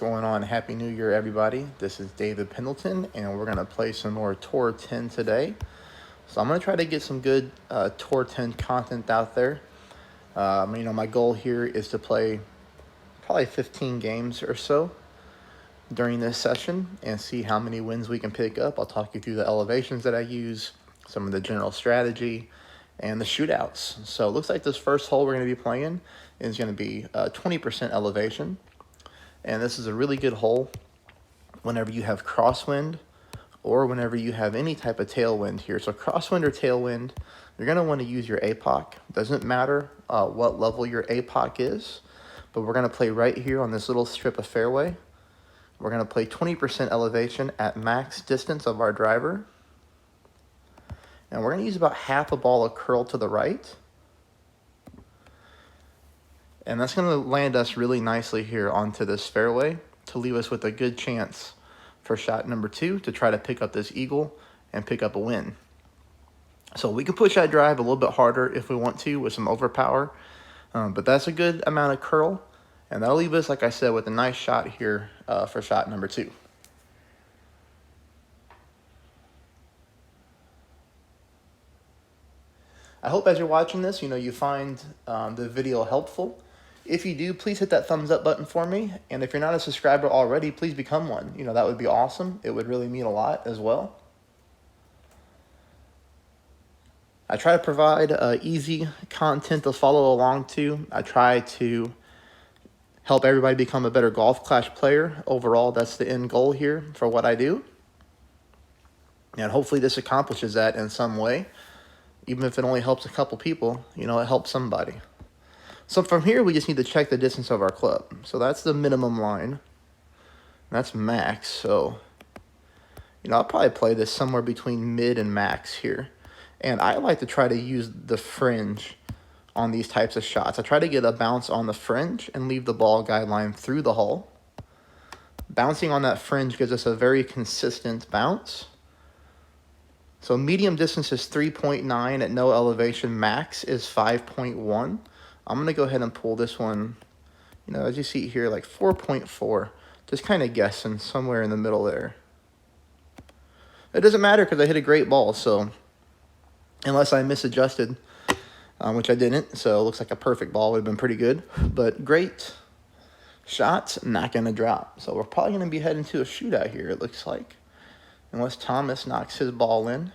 Going on? Happy New Year, everybody. This is David Pendleton, and we're going to play some more Tour 10 today. So I'm going to try to get some good Tour 10 content out there. My goal here is to play probably 15 games or so during this session and see how many wins we can pick up. I'll talk you through the elevations that I use, some of the general strategy, and the shootouts. So it looks like this first hole we're going to be playing is going to be 20% elevation. And this is a really good hole whenever you have crosswind or whenever you have any type of tailwind here. So crosswind or tailwind, you're going to want to use your APOC. Doesn't matter what level your APOC is, but we're going to play right here on this little strip of fairway. We're going to play 20% elevation at max distance of our driver. And we're going to use about half a ball of curl to the right. And that's going to land us really nicely here onto this fairway to leave us with a good chance for shot number 2 to try to pick up this eagle and pick up a win. So we can push that drive a little bit harder if we want to with some overpower, but that's a good amount of curl, and that'll leave us, like I said, with a nice shot here for shot number 2. I hope as you're watching this, you find the video helpful. If you do, please hit that thumbs up button for me. And if you're not a subscriber already, please become one. That would be awesome. It would really mean a lot as well. I try to provide easy content to follow along to. I try to help everybody become a better Golf Clash player. Overall, that's the end goal here for what I do. And hopefully this accomplishes that in some way. Even if it only helps a couple people, it helps somebody. So from here, we just need to check the distance of our club. So that's the minimum line. That's max. So, I'll probably play this somewhere between mid and max here. And I like to try to use the fringe on these types of shots. I try to get a bounce on the fringe and leave the ball guideline through the hole. Bouncing on that fringe gives us a very consistent bounce. So medium distance is 3.9 at no elevation. Max is 5.1. I'm going to go ahead and pull this one, as you see here, like 4.4. Just kind of guessing somewhere in the middle there. It doesn't matter because I hit a great ball, so unless I misadjusted, which I didn't, so it looks like a perfect ball would have been pretty good. But great shots, not going to drop. So we're probably going to be heading to a shootout here, it looks like, unless Thomas knocks his ball in.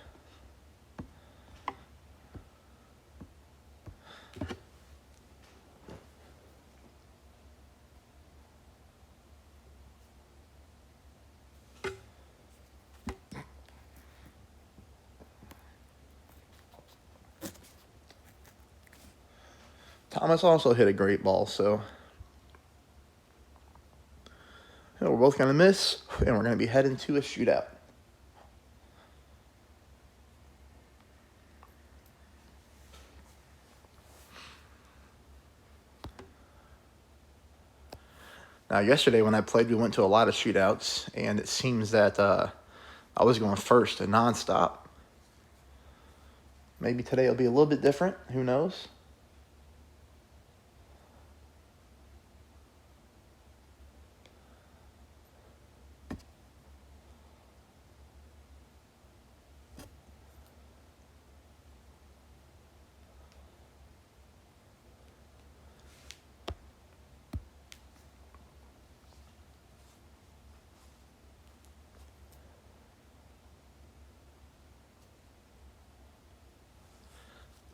Thomas also hit a great ball, so we're both going to miss, and we're going to be heading to a shootout. Now, yesterday when I played, we went to a lot of shootouts, and it seems that I was going first and nonstop. Maybe today it'll be a little bit different. Who knows?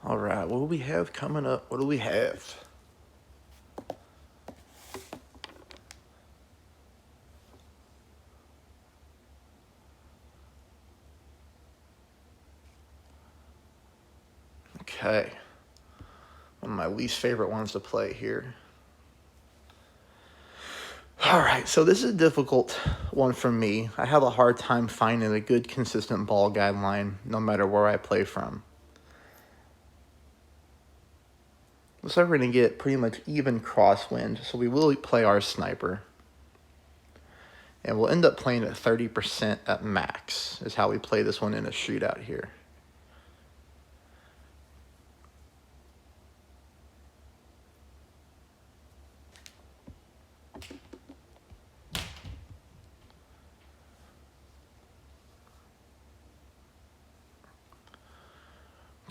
All right, what do we have coming up? What do we have? Okay. One of my least favorite ones to play here. All right, so this is a difficult one for me. I have a hard time finding a good, consistent ball guideline no matter where I play from. Looks like we're going to get pretty much even crosswind, so we will play our sniper. And we'll end up playing at 30% at max, is how we play this one in a shootout here.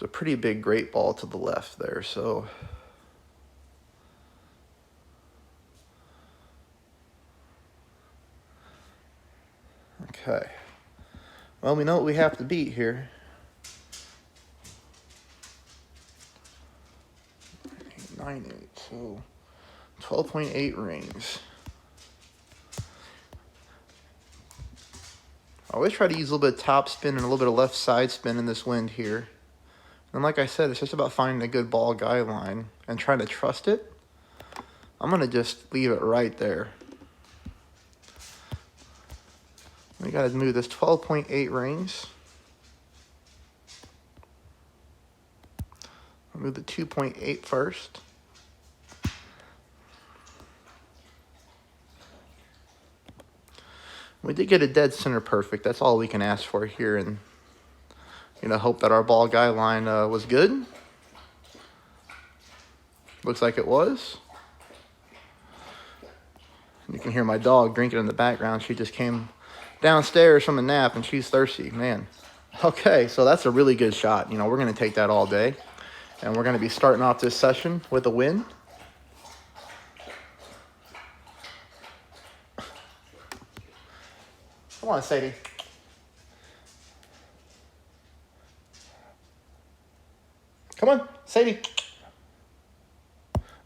It's a pretty big great ball to the left there, so. Okay. Well, we know what we have to beat here. 9-8, so 12.8 rings. I always try to use a little bit of top spin and a little bit of left side spin in this wind here. And like I said, it's just about finding a good ball guideline and trying to trust it. I'm going to just leave it right there. We got to move this 12.8 rings. I'll move the 2.8 first. We did get a dead center perfect. That's all we can ask for here, and hope that our ball guideline was good. Looks like it was. You can hear my dog drinking in the background. She just came downstairs from a nap, and she's thirsty, man. Okay, so that's a really good shot. We're going to take that all day, and we're going to be starting off this session with a win. Come on, Sadie. Come on, Sadie.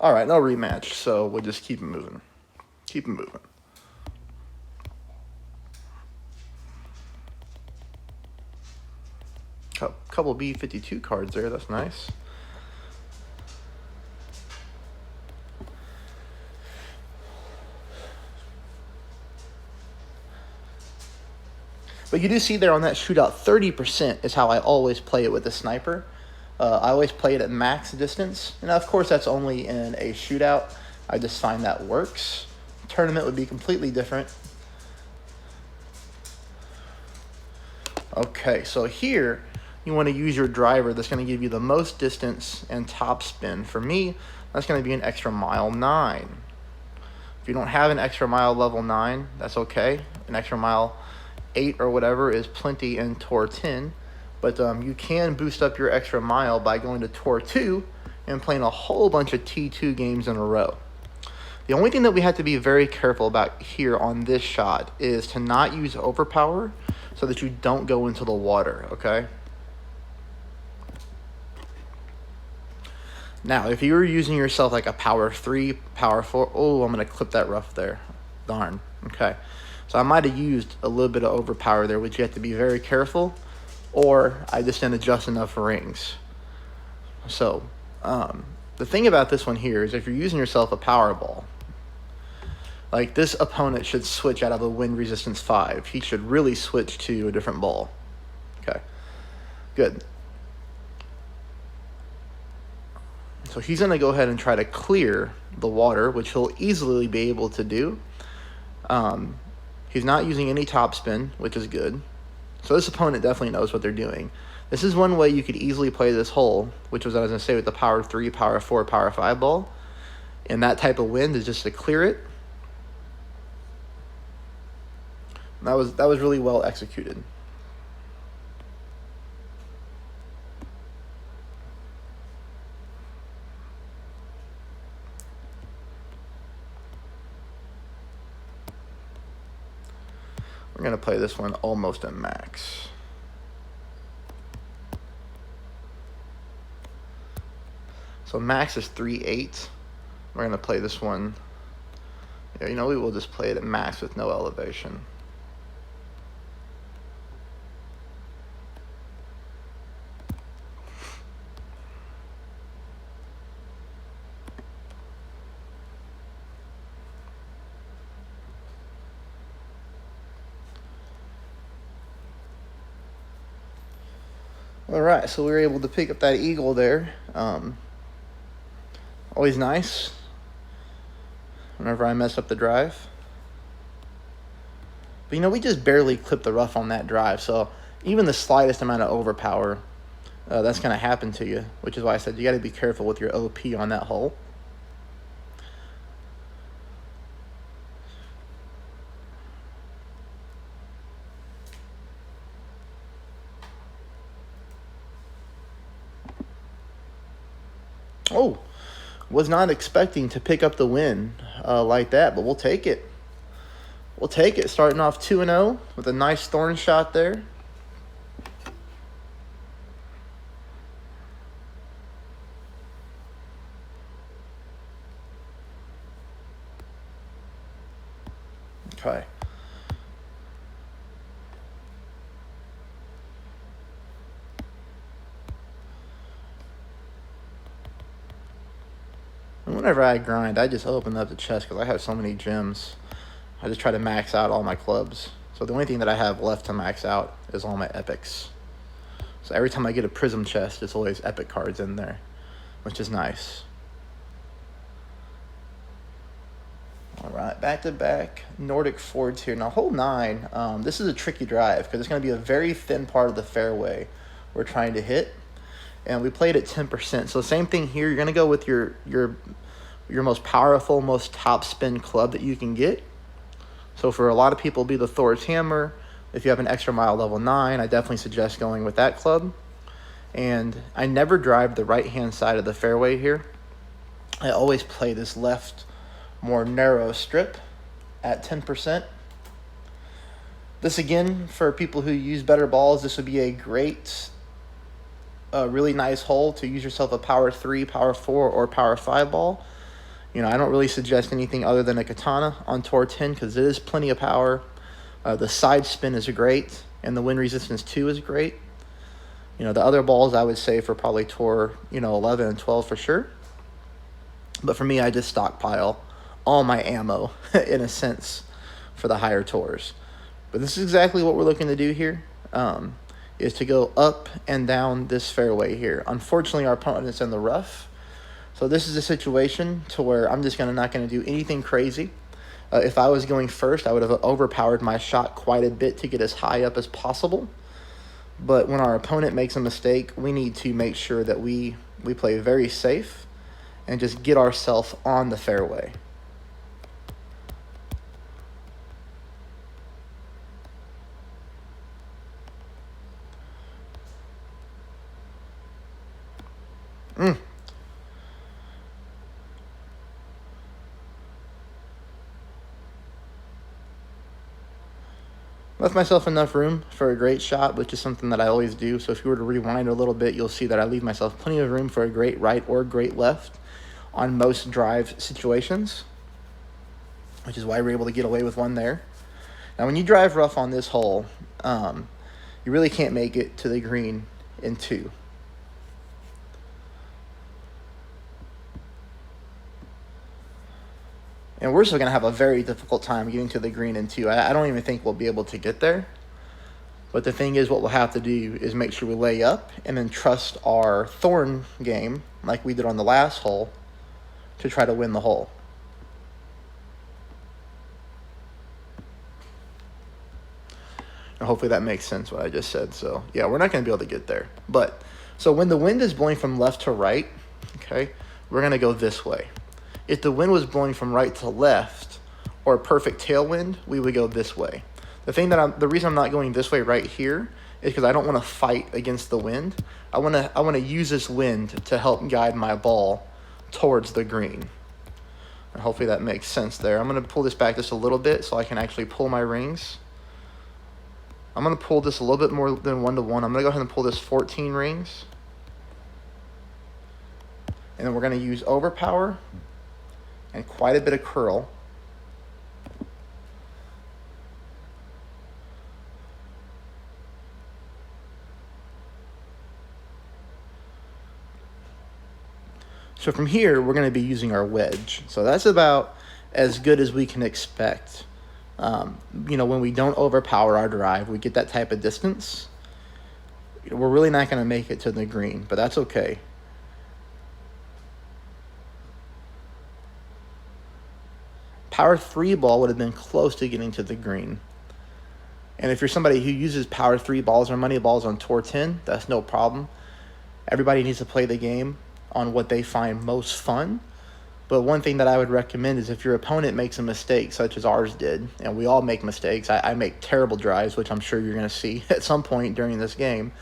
All right, no rematch, so we'll just keep it moving. Keep it moving. Couple B52 cards there. That's nice. But you do see there on that shootout, 30% is how I always play it with the sniper. I always play it at max distance. And of course, that's only in a shootout. I just find that works. Tournament would be completely different. Okay, so here you want to use your driver that's going to give you the most distance and top spin. For me, that's going to be an extra mile 9. If you don't have an extra mile level 9, that's okay. An extra mile 8 or whatever is plenty in Tour 10. But you can boost up your extra mile by going to Tour 2 and playing a whole bunch of T2 games in a row. The only thing that we have to be very careful about here on this shot is to not use overpower so that you don't go into the water, okay? Now, if you were using yourself like a power 3, power 4, oh, I'm going to clip that rough there. Darn, okay. So I might have used a little bit of overpower there, which you have to be very careful, or I just didn't adjust enough rings. So the thing about this one here is if you're using yourself a power ball, like this opponent should switch out of a wind resistance 5. He should really switch to a different ball. Okay, good. So he's going to go ahead and try to clear the water, which he'll easily be able to do. He's not using any topspin, which is good. So this opponent definitely knows what they're doing. This is one way you could easily play this hole, which was what I was going to say with the power 3, power 4, power 5 ball. And that type of wind is just to clear it. That was really well executed. We're going to play this one almost at max. So max is 3/8. We're going to play this one. Yeah, we will just play it at max with no elevation. All right, so we were able to pick up that eagle there. Always nice whenever I mess up the drive. But, we just barely clipped the rough on that drive. So even the slightest amount of overpower, that's going to happen to you, which is why I said you got to be careful with your OP on that hole. Oh, was not expecting to pick up the win like that, but we'll take it. We'll take it, starting off 2-0 with a nice thorn shot there. Okay. And whenever I grind, I just open up the chest because I have so many gems. I just try to max out all my clubs. So the only thing that I have left to max out is all my epics. So every time I get a prism chest, it's always epic cards in there, which is nice. All right, back-to-back Nordic Fords here. Now, hole 9, this is a tricky drive because it's going to be a very thin part of the fairway we're trying to hit. And we played at 10%. So same thing here. You're going to go with your most powerful, most top spin club that you can get. So for a lot of people, it'll be the Thor's Hammer. If you have an extra mile level 9, I definitely suggest going with that club. And I never drive the right-hand side of the fairway here. I always play this left, more narrow strip at 10%. This, again, for people who use better balls, this would be a great, really nice hole to use yourself a power 3, power 4, or power 5 ball. You know, I don't really suggest anything other than a Katana on Tour 10 because it is plenty of power. The side spin is great, and the wind resistance 2 is great. You know, the other balls I would say for probably Tour, 11 and 12 for sure. But for me, I just stockpile all my ammo, in a sense, for the higher tours. But this is exactly what we're looking to do here, is to go up and down this fairway here. Unfortunately, our opponent's in the rough. So this is a situation to where I'm just not going to do anything crazy. If I was going first, I would have overpowered my shot quite a bit to get as high up as possible. But when our opponent makes a mistake, we need to make sure that we play very safe and just get ourselves on the fairway. Left myself enough room for a great shot, which is something that I always do. So if you were to rewind a little bit, you'll see that I leave myself plenty of room for a great right or great left on most drive situations, which is why we're able to get away with one there. Now, when you drive rough on this hole, you really can't make it to the green in 2. And we're still going to have a very difficult time getting to the green in 2. I don't even think we'll be able to get there. But the thing is, what we'll have to do is make sure we lay up and then trust our thorn game, like we did on the last hole, to try to win the hole. And hopefully that makes sense what I just said. So, yeah, we're not going to be able to get there. But, so when the wind is blowing from left to right, okay, we're going to go this way. If the wind was blowing from right to left, or a perfect tailwind, we would go this way. The reason I'm not going this way right here is because I don't want to fight against the wind. I want to use this wind to help guide my ball towards the green. And hopefully that makes sense there. I'm going to pull this back just a little bit so I can actually pull my rings. I'm going to pull this a little bit more than 1 to 1. I'm going to go ahead and pull this 14 rings. And then we're going to use overpower and quite a bit of curl. So from here, we're going to be using our wedge. So that's about as good as we can expect. When we don't overpower our drive, we get that type of distance. We're really not going to make it to the green, but that's okay. Power 3 ball would have been close to getting to the green. And if you're somebody who uses power 3 balls or money balls on Tour 10, that's no problem. Everybody needs to play the game on what they find most fun. But one thing that I would recommend is if your opponent makes a mistake, such as ours did, and we all make mistakes. I make terrible drives, which I'm sure you're going to see at some point during this game.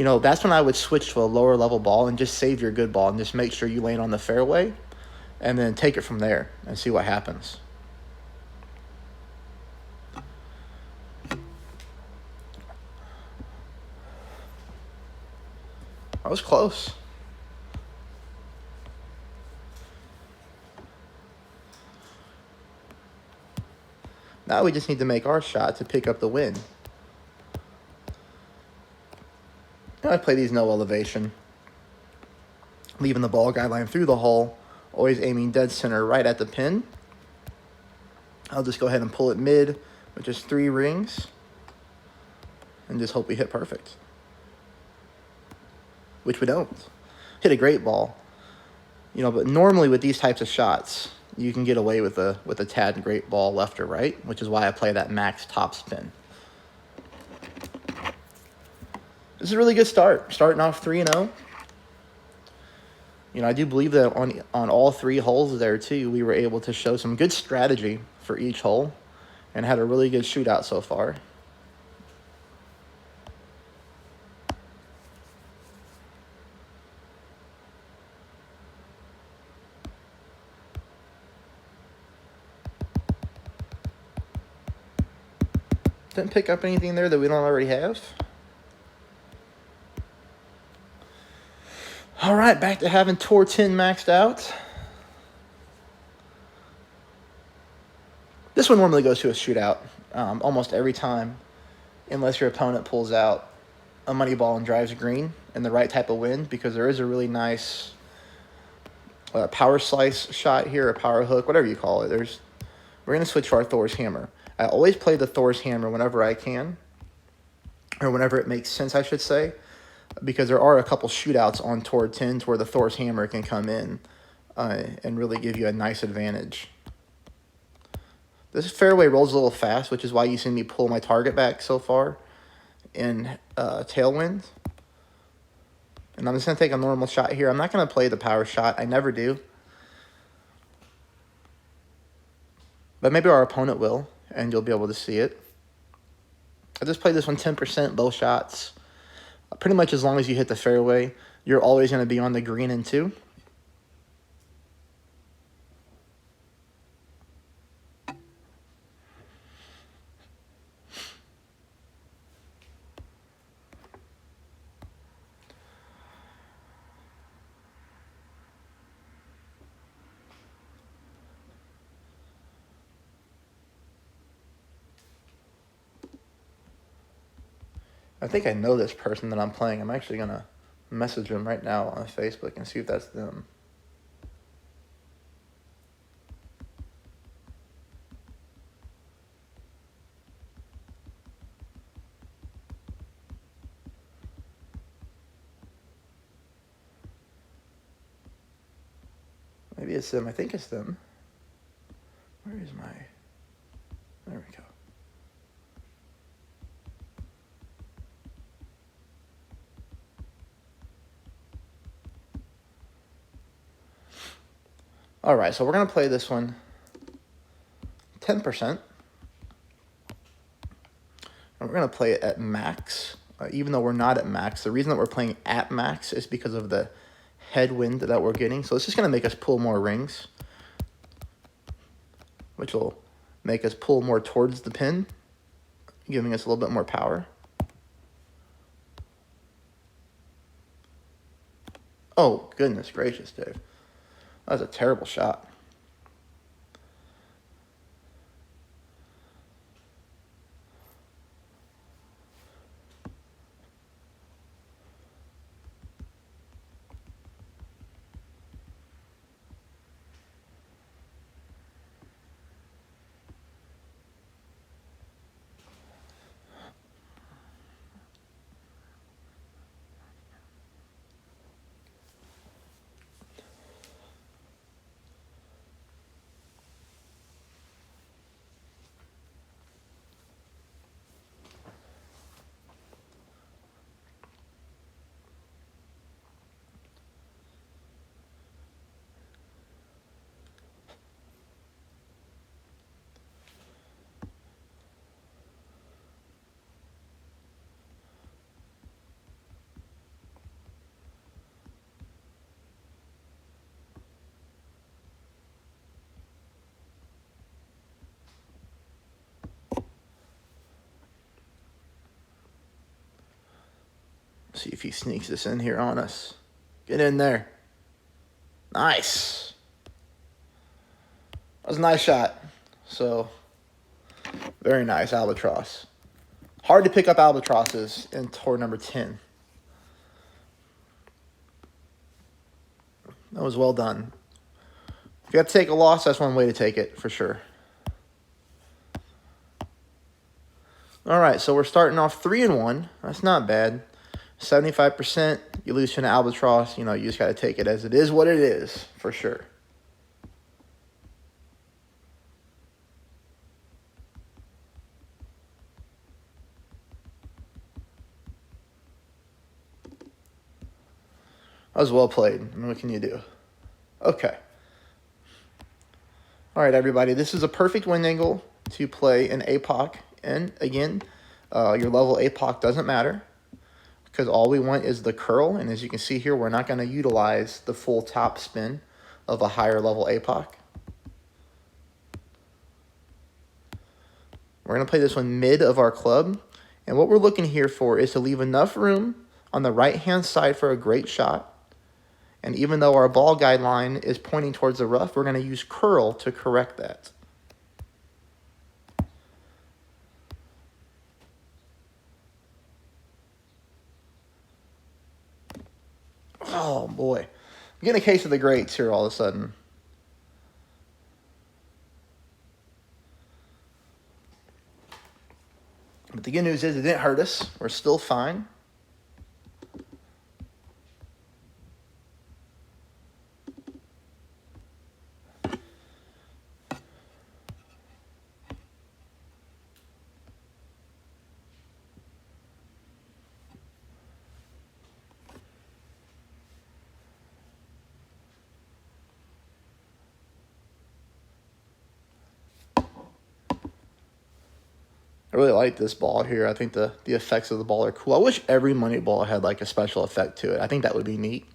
you know, that's when I would switch to a lower level ball and just save your good ball and just make sure you land on the fairway and then take it from there and see what happens. I was close. Now we just need to make our shot to pick up the win. I play these no elevation, leaving the ball guideline through the hole, always aiming dead center right at the pin. I'll just go ahead and pull it mid with just 3 rings and just hope we hit perfect, which we don't. Hit a great ball, you know, but normally with these types of shots, you can get away with a tad great ball left or right, which is why I play that max top spin. This is a really good start, starting off 3-0. You know, I do believe that on all 3 holes there, too, we were able to show some good strategy for each hole and had a really good shootout so far. Didn't pick up anything there that we don't already have. All right, back to having Tour 10 maxed out. This one normally goes to a shootout almost every time, unless your opponent pulls out a money ball and drives green in the right type of wind, because there is a really nice power slice shot here, a power hook, whatever you call it. We're going to switch to our Thor's Hammer. I always play the Thor's Hammer whenever I can, or whenever it makes sense, I should say, because there are a couple shootouts on Tour 10 where the Thor's Hammer can come in and really give you a nice advantage. This fairway rolls a little fast, which is why you see me pull my target back so far in tailwind. And I'm just going to take a normal shot here. I'm not going to play the power shot. I never do. But maybe our opponent will, and you'll be able to see it. I just played this one 10%, both shots. Pretty much as long as you hit the fairway, you're always going to be on the green in 2. I think I know this person that I'm playing. I'm actually going to message them right now on Facebook and see if that's them. Maybe it's them. I think it's them. Where is my... There we go. All right, so we're going to play this one 10%. And we're going to play it at max, even though we're not at max. The reason that we're playing at max is because of the headwind that we're getting. So it's just going to make us pull more rings, which will make us pull more towards the pin, giving us a little bit more power. Oh, goodness gracious, Dave. That was a terrible shot. See if he sneaks this in here on us. Get in there. Nice. That was a nice shot. So, very nice, albatross. Hard to pick up albatrosses in tour number 10. That was well done. If you have to take a loss, that's one way to take it, for sure. All right, so we're starting off 3-1. That's not bad. 75%, you lose to an albatross. You know, you just got to take it as it is what it is, for sure. That was well played. I mean, what can you do? Okay. All right, everybody. This is a perfect wind angle to play an APOC. And again, your level APOC doesn't matter because all we want is the curl. And as you can see here, we're not going to utilize the full top spin of a higher level APOC. We're going to play this one mid of our club. And what we're looking here for is to leave enough room on the right-hand side for a great shot. And even though our ball guideline is pointing towards the rough, we're going to use curl to correct that. Oh, boy. I'm getting a case of the greats here all of a sudden. But the good news is it didn't hurt us. We're still fine. I really like this ball here. I think the effects of the ball are cool. I wish every money ball had like a special effect to it. I think that would be neat.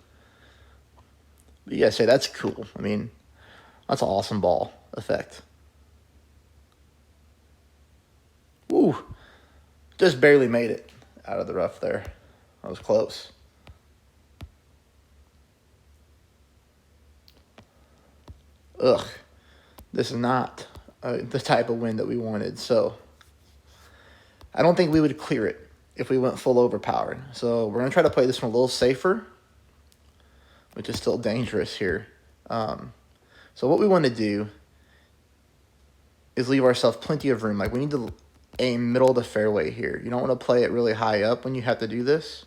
But yeah, say that's cool. I mean, that's an awesome ball effect. Woo! Just barely made it out of the rough there. That was close. Ugh. This is not the type of wind that we wanted. So I don't think we would clear it if we went full overpowered. So we're going to try to play this one a little safer, which is still dangerous here. So what we want to do is leave ourselves plenty of room. Like we need to aim middle of the fairway here. You don't want to play it really high up when you have to do this.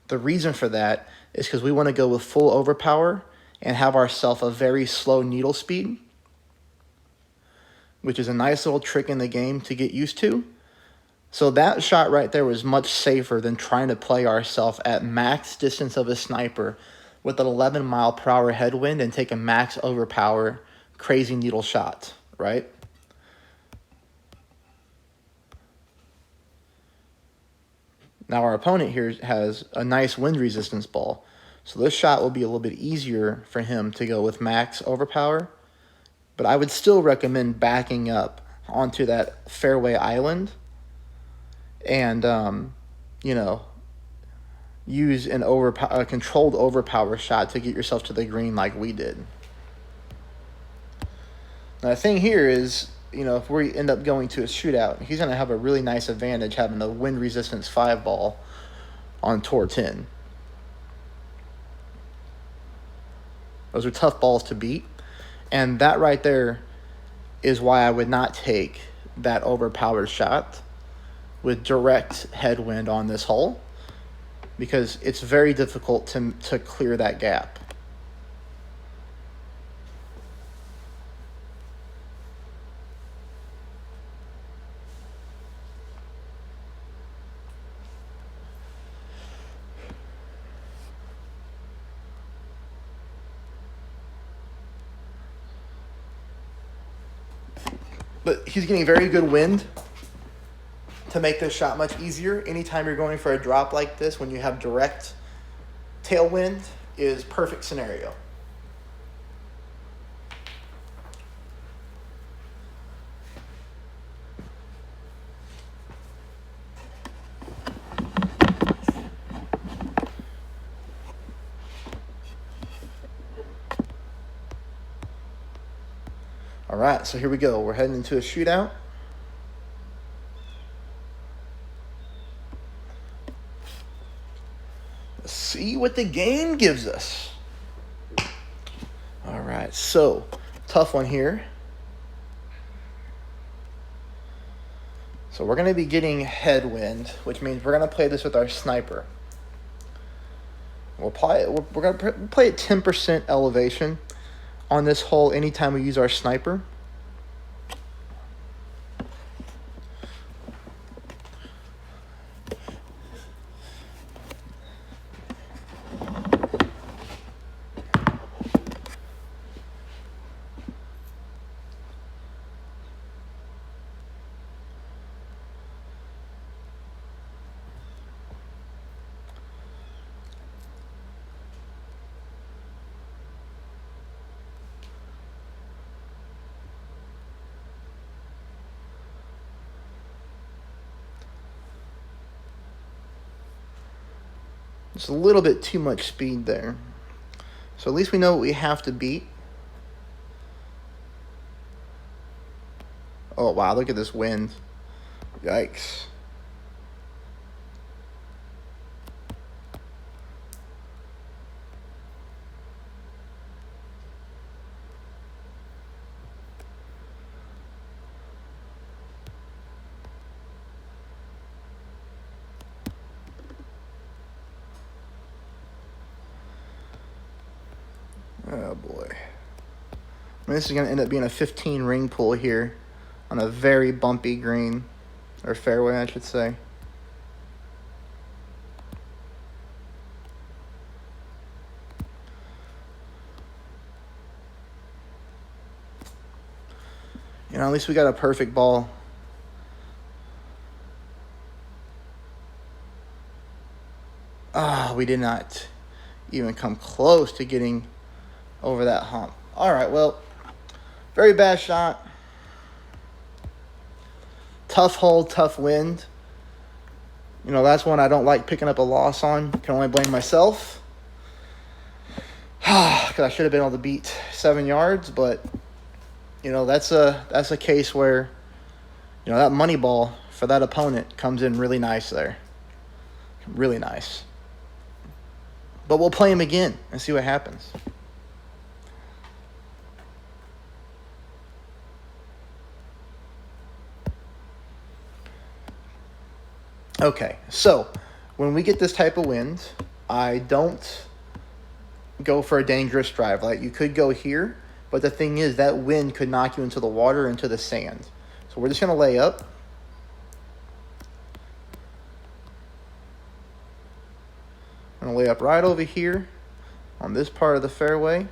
The reason for that is because we want to go with full overpower and have ourselves a very slow needle speed, which is a nice little trick in the game to get used to. So that shot right there was much safer than trying to play ourselves at max distance of a sniper with an 11-mile-per-hour headwind and take a max overpower crazy needle shot, right? Now our opponent here has a nice wind resistance ball. So this shot will be a little bit easier for him to go with max overpower. But I would still recommend backing up onto that fairway island and, you know, use a controlled overpower shot to get yourself to the green like we did. Now the thing here is, you know, if we end up going to a shootout, he's going to have a really nice advantage having a wind resistance 5 ball on tour 10. Those are tough balls to beat. And that right there is why I would not take that overpowered shot with direct headwind on this hole, because it's very difficult to clear that gap. But he's getting very good wind to make this shot much easier. Anytime you're going for a drop like this, when you have direct tailwind, is perfect scenario. All right, so here we go. We're heading into a shootout. Let's see what the game gives us. All right, so tough one here. So we're going to be getting headwind, which means we're going to play this with our sniper. We're going to play at 10% elevation on this hole anytime we use our sniper. Just a little bit too much speed there. So at least we know what we have to beat. Oh, wow, look at this wind. Yikes. Oh, boy. I mean, this is going to end up being a 15 ring pull here on a very bumpy green, or fairway, I should say. You know, at least we got a perfect ball. Ah, we did not even come close to getting over that hump. All right, well, very bad shot. Tough hole, tough wind. You know, that's one I don't like picking up a loss on. Can only blame myself. Because I should have been able to beat 7 yards, but, you know, that's a case where, you know, that money ball for that opponent comes in really nice there. Really nice. But we'll play him again and see what happens. Okay, so when we get this type of wind, I don't go for a dangerous drive. Like, you could go here, but the thing is that wind could knock you into the water, into the sand. So we're just going to lay up. I'm going to lay up right over here on this part of the fairway.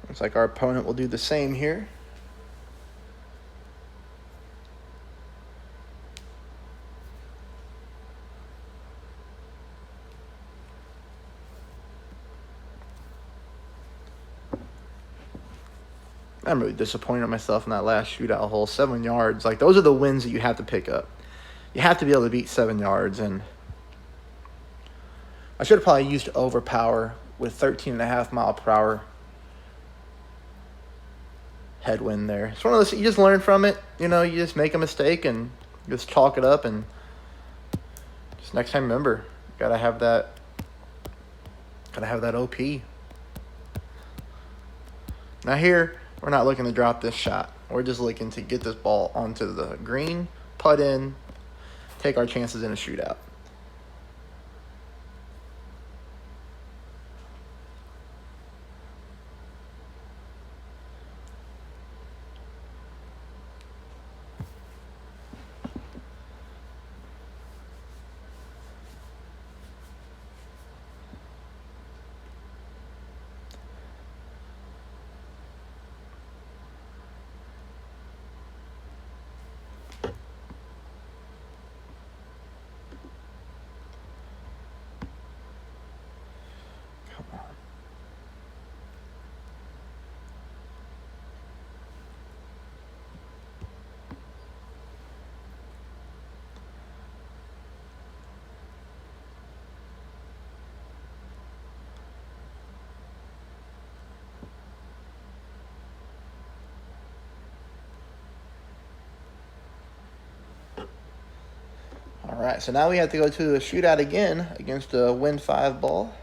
Looks like our opponent will do the same here. I'm really disappointed in myself in that last shootout hole. 7 yards. Like, those are the wins that you have to pick up. You have to be able to beat 7 yards. And I should have probably used overpower with 13.5 mile per hour headwind there. It's one of those, you just learn from it. You know, you just make a mistake and just chalk it up. And just next time, remember, gotta have that OP. Now here, we're not looking to drop this shot. We're just looking to get this ball onto the green, putt in, take our chances in a shootout. All right, so now we have to go to a shootout again against a Win 5 ball.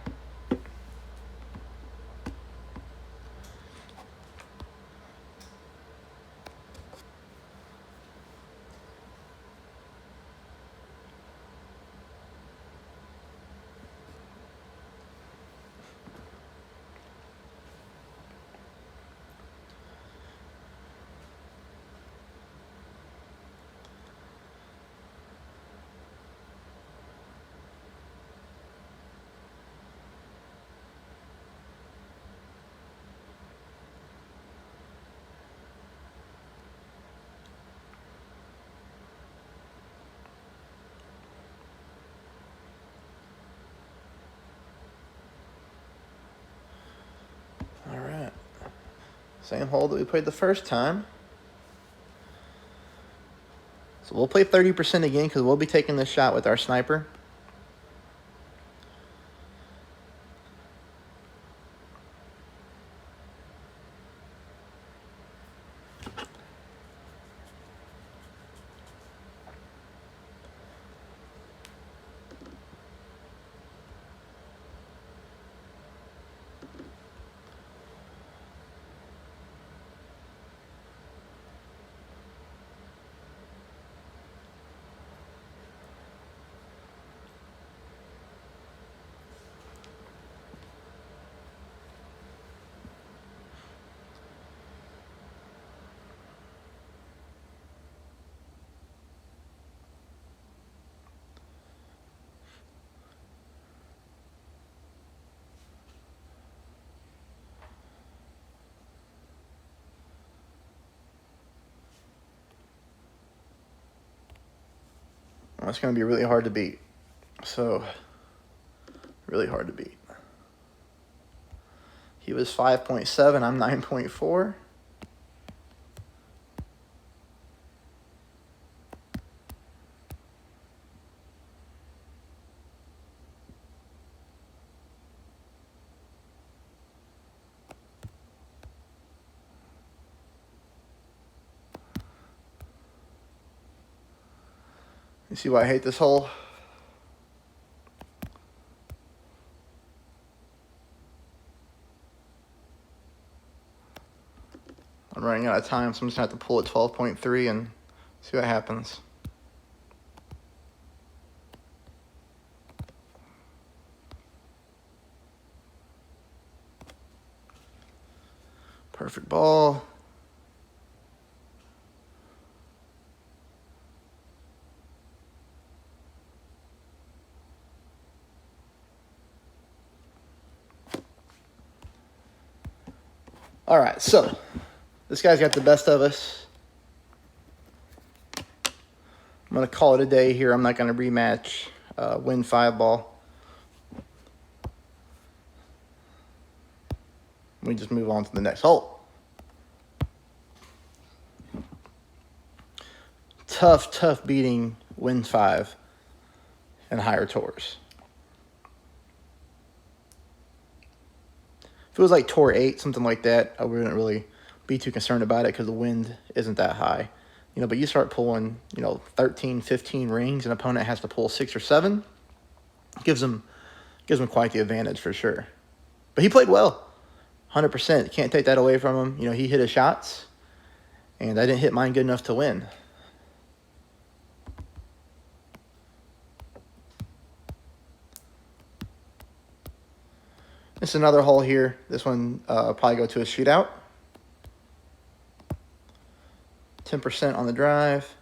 All right, same hole that we played the first time. So we'll play 30% again because we'll be taking this shot with our sniper. Well, it's going to be really hard to beat. So, really hard to beat. He was 5.7, I'm 9.4. You see why I hate this hole? I'm running out of time, so I'm just going to have to pull at 12.3 and see what happens. Perfect ball. All right, so this guy's got the best of us. I'm going to call it a day here. I'm not going to rematch Win 5 ball. We just move on to the next hole. Tough beating Win 5 and higher tours. If it was like Tour 8, something like that, I wouldn't really be too concerned about it because the wind isn't that high. But you start pulling, 13, 15 rings, an opponent has to pull 6 or 7. Gives him quite the advantage for sure. But he played well, 100%. Can't take that away from him. He hit his shots, and I didn't hit mine good enough to win. This is another hole here. This one probably go to a shootout. 10% on the drive.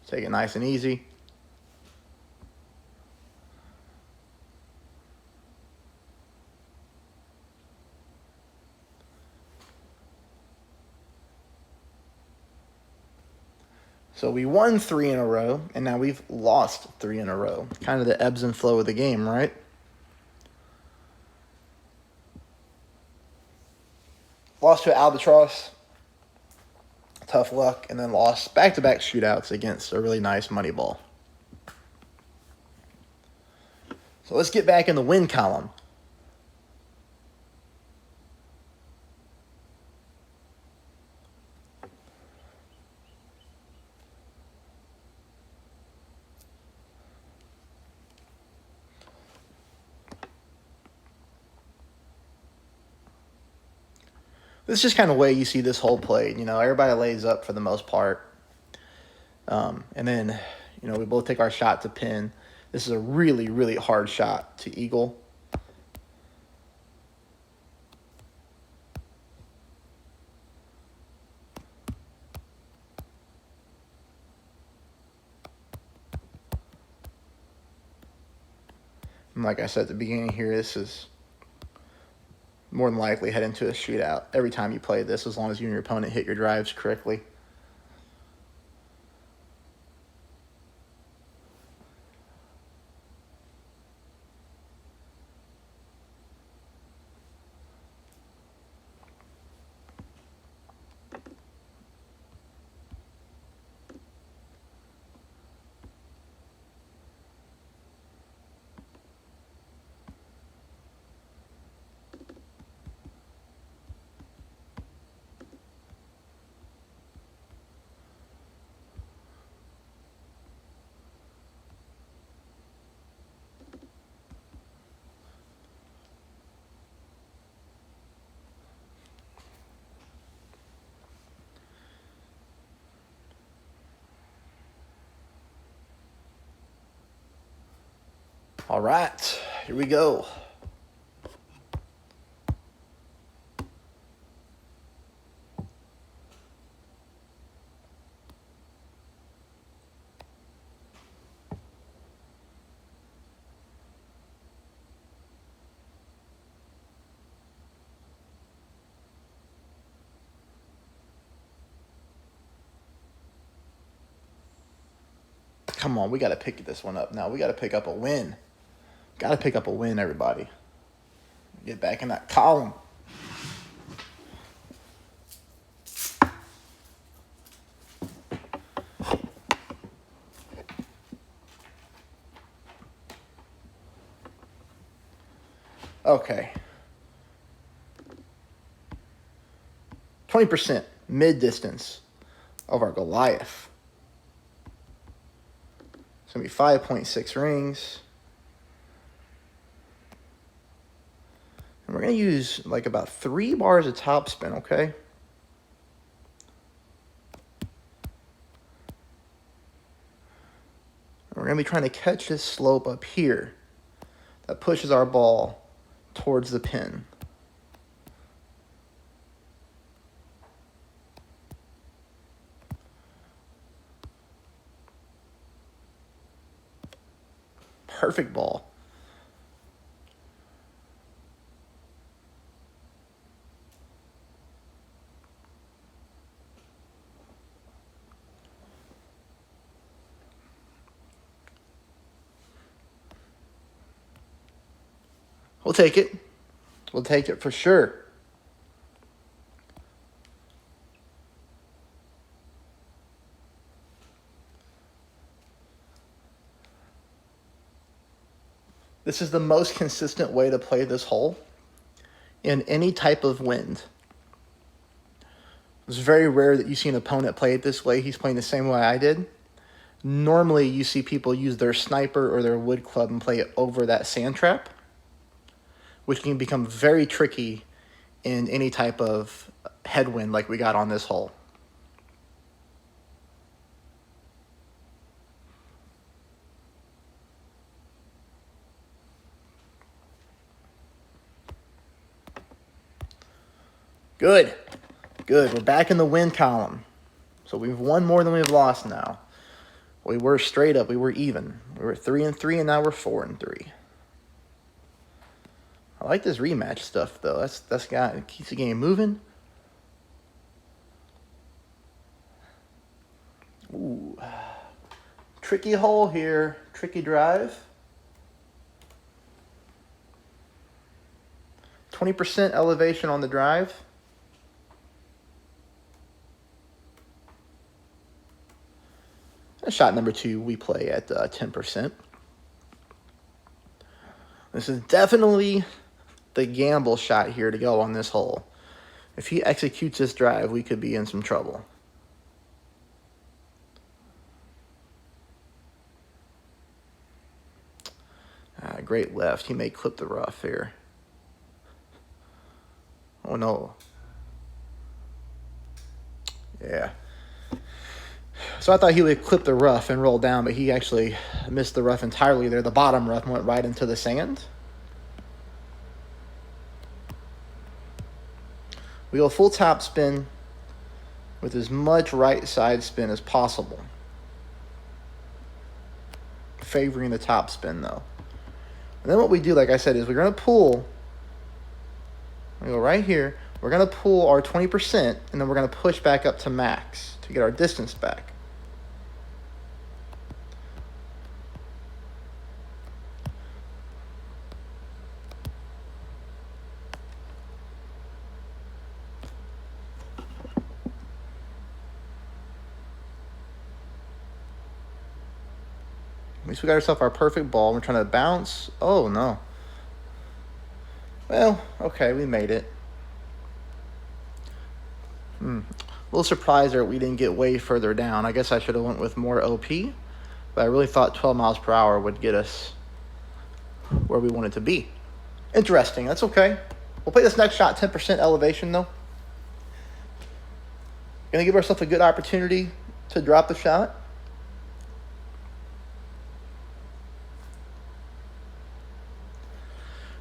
Take it nice and easy. So we won 3 in a row, and now we've lost 3 in a row. Kind of the ebbs and flow of the game, right? Lost to Albatross. Tough luck, and then lost back-to-back shootouts against a really nice money ball. So let's get back in the win column. This is just kind of way you see this hole played. You know, everybody lays up for the most part. And then, you know, we both take our shot to pin. This is a really, really hard shot to eagle. And like I said at the beginning here, this is more than likely head into a shootout every time you play this, as long as you and your opponent hit your drives correctly. All right, here we go. Come on, we got to pick this one up now. We got to pick up a win. Got to pick up a win, everybody. Get back in that column. Okay. 20% mid-distance of our Goliath. It's going to be 5.6 rings. And we're going to use like about 3 bars of topspin, okay? And we're going to be trying to catch this slope up here that pushes our ball towards the pin. Perfect ball. We'll take it. We'll take it for sure. This is the most consistent way to play this hole in any type of wind. It's very rare that you see an opponent play it this way. He's playing the same way I did. Normally, you see people use their sniper or their wood club and play it over that sand trap, which can become very tricky in any type of headwind like we got on this hole. Good. Good. We're back in the win column. So we've won more than we've lost now. We were straight up. We were even. We were 3-3, and now we're 4-3. I like this rematch stuff, though. That's got it keeps the game moving. Ooh. Tricky hole here. Tricky drive. 20% elevation on the drive. Shot number 2, we play at 10%. This is definitely the gamble shot here to go on this hole. If he executes this drive, we could be in some trouble. Great left. He may clip the rough here. Oh, no. Yeah. So I thought he would clip the rough and roll down, but he actually missed the rough entirely there. The bottom rough went right into the sand. We go full top spin with as much right side spin as possible. Favoring the top spin, though. And then what we do, like I said, is we're going to pull. We go right here. We're going to pull our 20%, and then we're going to push back up to max to get our distance back. At least we got ourselves our perfect ball. We're trying to bounce. Oh, no. Well, okay, we made it. A little surprised that we didn't get way further down. I guess I should have went with more OP, but I really thought 12 miles per hour would get us where we wanted to be. Interesting. That's okay. We'll play this next shot 10% elevation, though. Gonna give ourselves a good opportunity to drop the shot.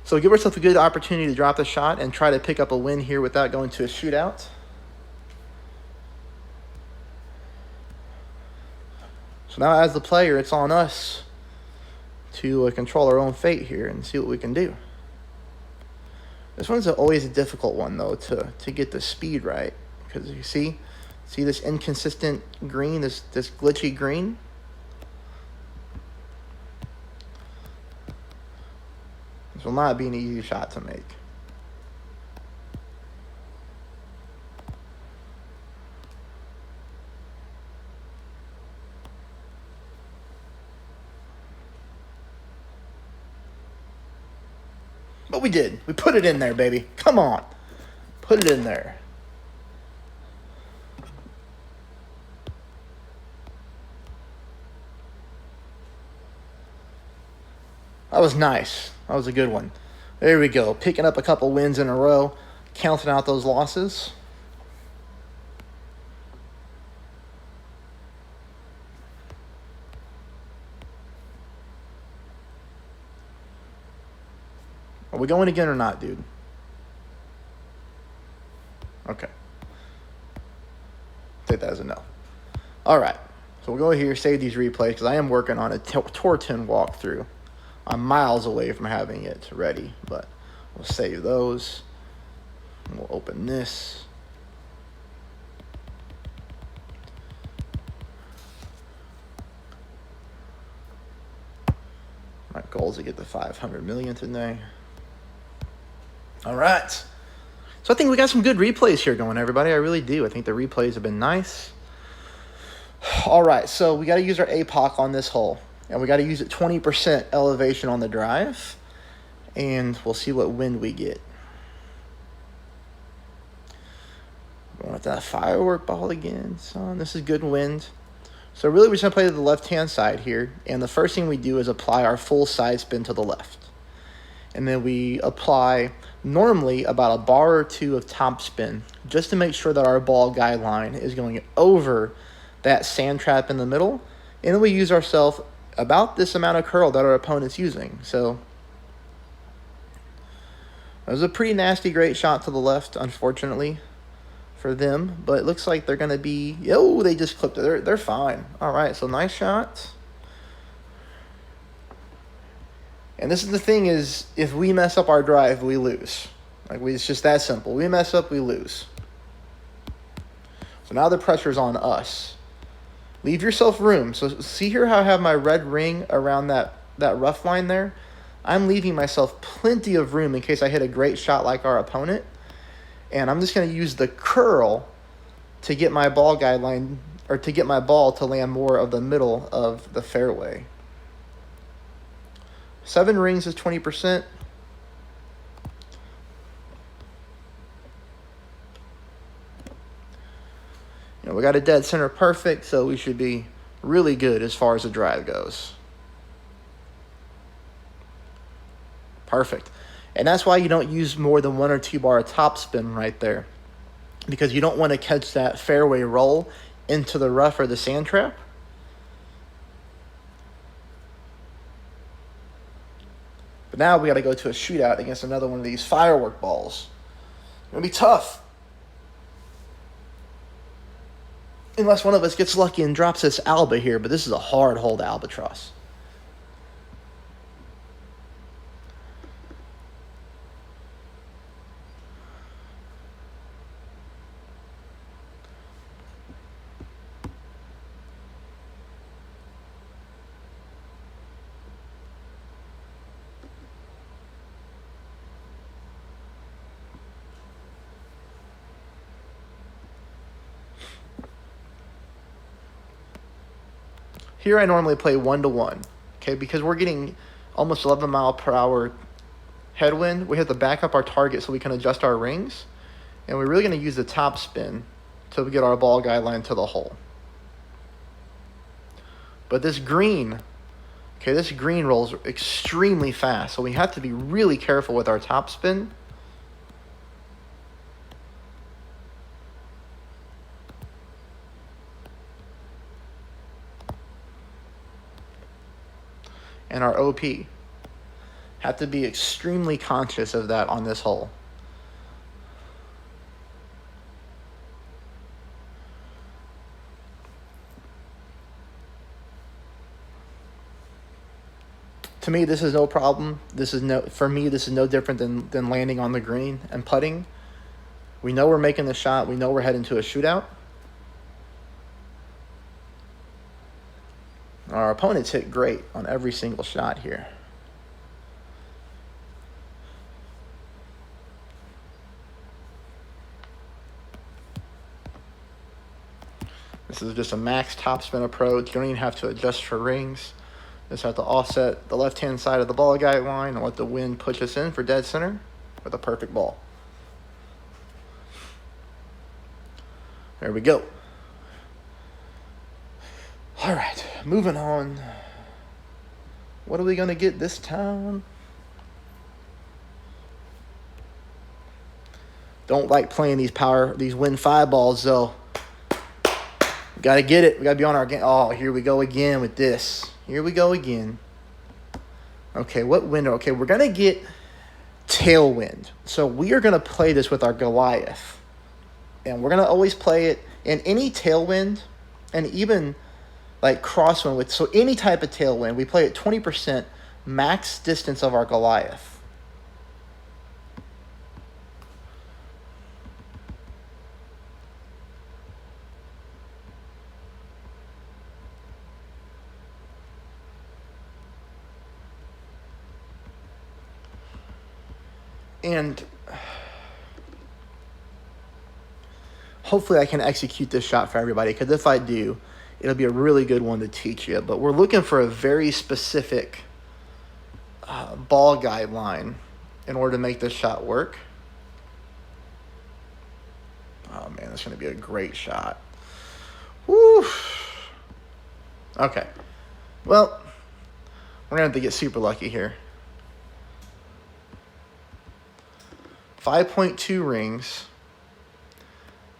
So give ourselves a good opportunity to drop the shot and try to pick up a win here without going to a shootout. So now as the player, it's on us to control our own fate here and see what we can do. This one's always a difficult one, though, to get the speed right. Because you see this inconsistent green, this glitchy green? This will not be an easy shot to make. But we did. We put it in there, baby. Come on. Put it in there. That was nice. That was a good one. There we go. Picking up a couple wins in a row. Counting out those losses. Are we going again or not, dude? Okay. Take that as a no. All right. So we'll go here, save these replays, because I am working on a Tour 10 walkthrough. I'm miles away from having it ready, but we'll save those. We'll open this. My goal is to get to 500 million today. All right. So I think we got some good replays here going, everybody. I really do. I think the replays have been nice. All right, so we got to use our APOC on this hole. And we got to use it 20% elevation on the drive. And we'll see what wind we get. Going with that firework ball again, son. This is good wind. So really we're just going to play to the left-hand side here. And the first thing we do is apply our full side spin to the left. And then we apply normally about a bar or two of top spin just to make sure that our ball guideline is going over that sand trap in the middle. And then we use ourselves about this amount of curl that our opponent's using. So that was a pretty nasty great shot to the left, unfortunately, for them. But it looks like they're going to be... Oh, they just clipped it. They're fine. All right, so nice shot. And this is the thing is, if we mess up our drive, we lose. It's just that simple. We mess up, we lose. So now the pressure's on us. Leave yourself room. So see here how I have my red ring around that rough line there? I'm leaving myself plenty of room in case I hit a great shot like our opponent. And I'm just going to use the curl to get my ball guideline, or to get my ball to land more of the middle of the fairway. 7 rings is 20%. We got a dead center perfect, so we should be really good as far as the drive goes. Perfect. And that's why you don't use more than 1 or 2 bar of top spin right there. because you don't want to catch that fairway roll into the rough or the sand trap. But now we got to go to a shootout against another one of these firework balls. It's going to be tough. Unless one of us gets lucky and drops this Alba here, but this is a hard hole to albatross. Here I normally play 1-to-1, okay, because we're getting almost 11 mile per hour headwind. We have to back up our target so we can adjust our rings, and we're really going to use the top spin to get our ball guideline to the hole. But this green, okay, this green rolls extremely fast, so we have to be really careful with our top spin. And our OP. Have to be extremely conscious of that on this hole. To me, this is no problem. For me, this is no different than landing on the green and putting. We know we're making the shot. We know we're heading to a shootout. Our opponents hit great on every single shot here. This is just a max topspin approach. You don't even have to adjust for rings. Just have to offset the left-hand side of the ball guide line and let the wind push us in for dead center with a perfect ball. There we go. All right, moving on. What are we going to get this time? Don't like playing these win 5 balls, though. We got to get it. We got to be on our game. Oh, here we go again with this. Here we go again. Okay, what wind? Okay, we're going to get tailwind. So we are going to play this with our Goliath. And we're going to always play it in any tailwind and even like crosswind with, so any type of tailwind, we play at 20% max distance of our Goliath. And hopefully I can execute this shot for everybody, because if I do, it'll be a really good one to teach you. But we're looking for a very specific ball guideline in order to make this shot work. Oh, man, that's going to be a great shot. Woo! Okay. Well, we're going to have to get super lucky here. 5.2 rings.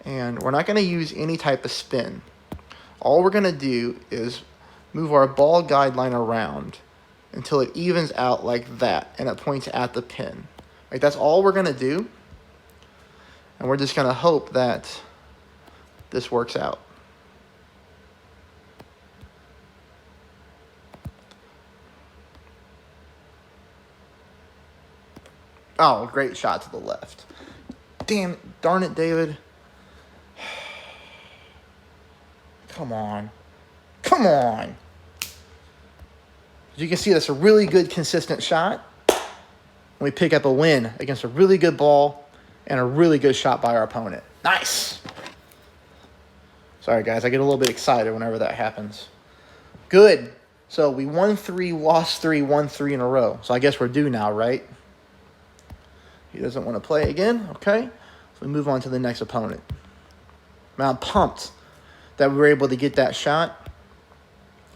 And we're not going to use any type of spin. All we're going to do is move our ball guideline around until it evens out like that, and it points at the pin. Like, that's all we're going to do. And we're just going to hope that this works out. Oh, great shot to the left. Darn it, David. Come on. Come on. As you can see, that's a really good, consistent shot. We pick up a win against a really good ball and a really good shot by our opponent. Nice. Sorry, guys. I get a little bit excited whenever that happens. Good. So we won 3, lost 3, won 3 in a row. So I guess we're due now, right? He doesn't want to play again. Okay. So we move on to the next opponent. Man, I'm pumped that we were able to get that shot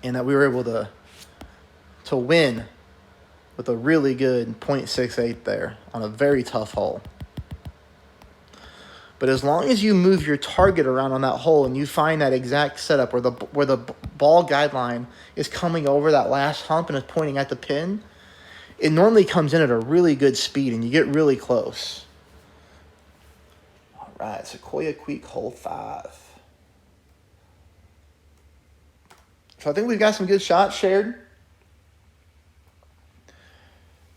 and that we were able to win with a really good .68 there on a very tough hole. But as long as you move your target around on that hole and you find that exact setup where the ball guideline is coming over that last hump and is pointing at the pin, it normally comes in at a really good speed and you get really close. All right, Sequoia Creek, hole 5. So I think we've got some good shots shared.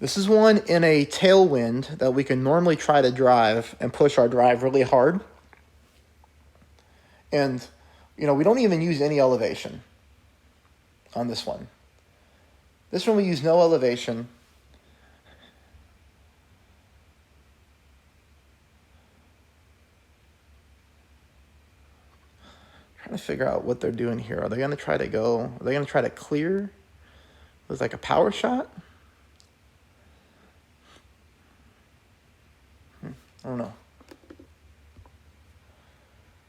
This is one in a tailwind that we can normally try to drive and push our drive really hard. And, we don't even use any elevation on this one. This one we use no elevation. Trying to figure out what they're doing here. Are they going to try to clear with like a power shot? I don't know.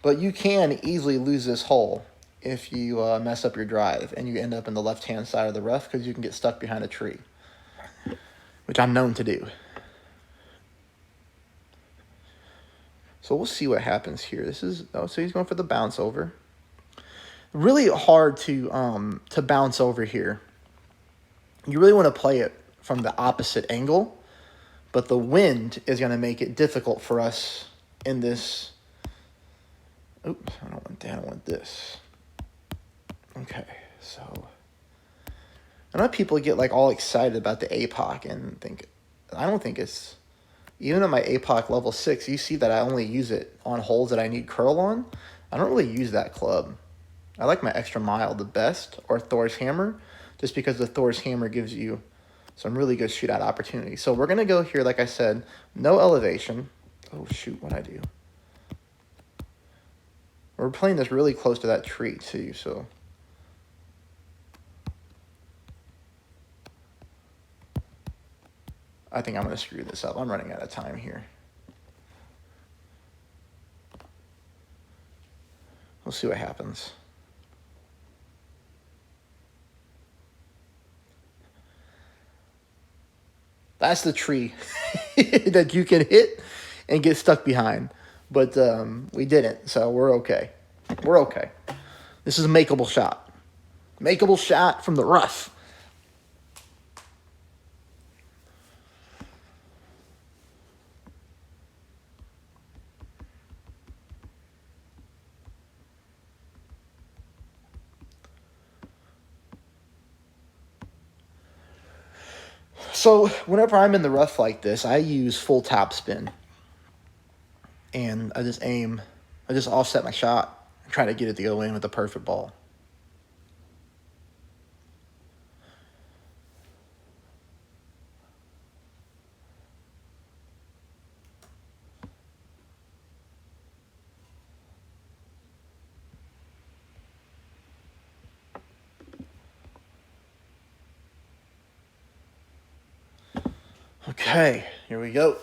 But you can easily lose this hole if you mess up your drive and you end up in the left-hand side of the rough because you can get stuck behind a tree, which I'm known to do. So we'll see what happens here. So he's going for the bounce over. Really hard to bounce over here. You really want to play it from the opposite angle, but the wind is going to make it difficult for us in this. Oops, I don't want that. I want this. Okay, so I know people get like all excited about the APOC and I don't think it's, even at my APOC level 6, you see that I only use it on holes that I need curl on. I don't really use that club. I like my extra mile the best, or Thor's hammer, just because the Thor's hammer gives you some really good shootout opportunities. So we're going to go here, like I said, no elevation. Oh, shoot, what'd I do? We're playing this really close to that tree, too, so. I think I'm going to screw this up. I'm running out of time here. We'll see what happens. That's the tree that you can hit and get stuck behind. But we didn't, so we're okay. We're okay. This is a makeable shot. Makeable shot from the rough. So whenever I'm in the rough like this, I use full top spin. And I just offset my shot and try to get it to go in with the perfect ball. Okay, here we go.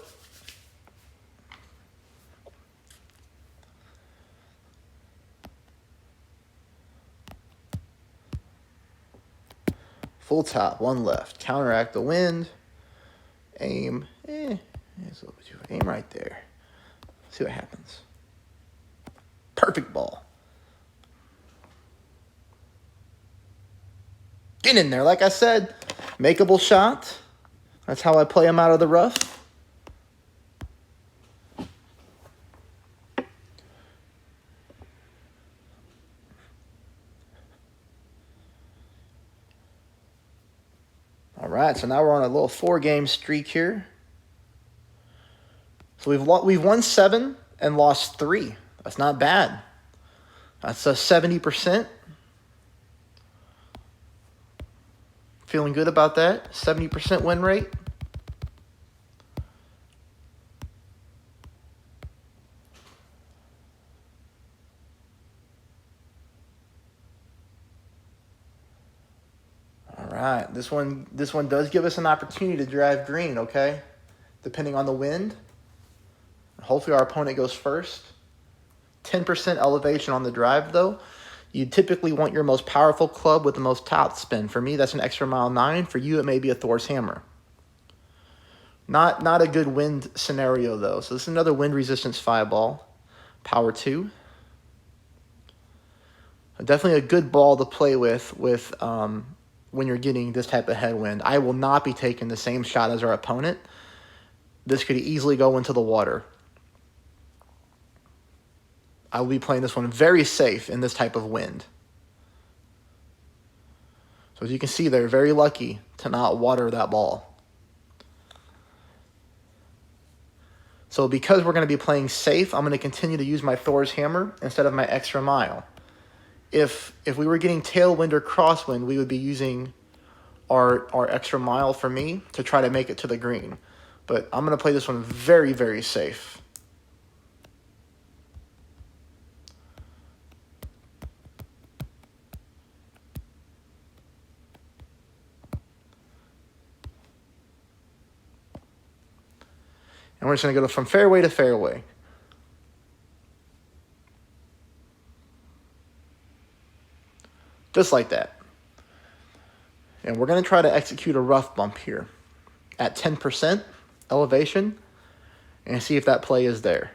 Full top, one left. Counteract the wind. Aim. Aim right there. See what happens. Perfect ball. Get in there. Like I said, makeable shot. That's how I play them out of the rough. All right, so now we're on a little 4-game streak here. So we've won 7 and lost 3. That's not bad. That's a 70%. Feeling good about that. 70% win rate. All right, this one does give us an opportunity to drive green, okay? Depending on the wind. Hopefully our opponent goes first. 10% elevation on the drive, though. You typically want your most powerful club with the most top spin. For me, that's an extra mile 9. For you, it may be a Thor's hammer. Not a good wind scenario, though. So this is another wind resistance 5 ball. power 2. Definitely a good ball to play with when you're getting this type of headwind. I will not be taking the same shot as our opponent. This could easily go into the water. I will be playing this one very safe in this type of wind. So as you can see, they're very lucky to not water that ball. So because we're going to be playing safe, I'm going to continue to use my Thor's hammer instead of my extra mile. If we were getting tailwind or crosswind, we would be using our extra mile for me to try to make it to the green. But I'm going to play this one very, very safe. And we're just going to go from fairway to fairway. Just like that. And we're going to try to execute a rough bump here at 10% elevation and see if that play is there.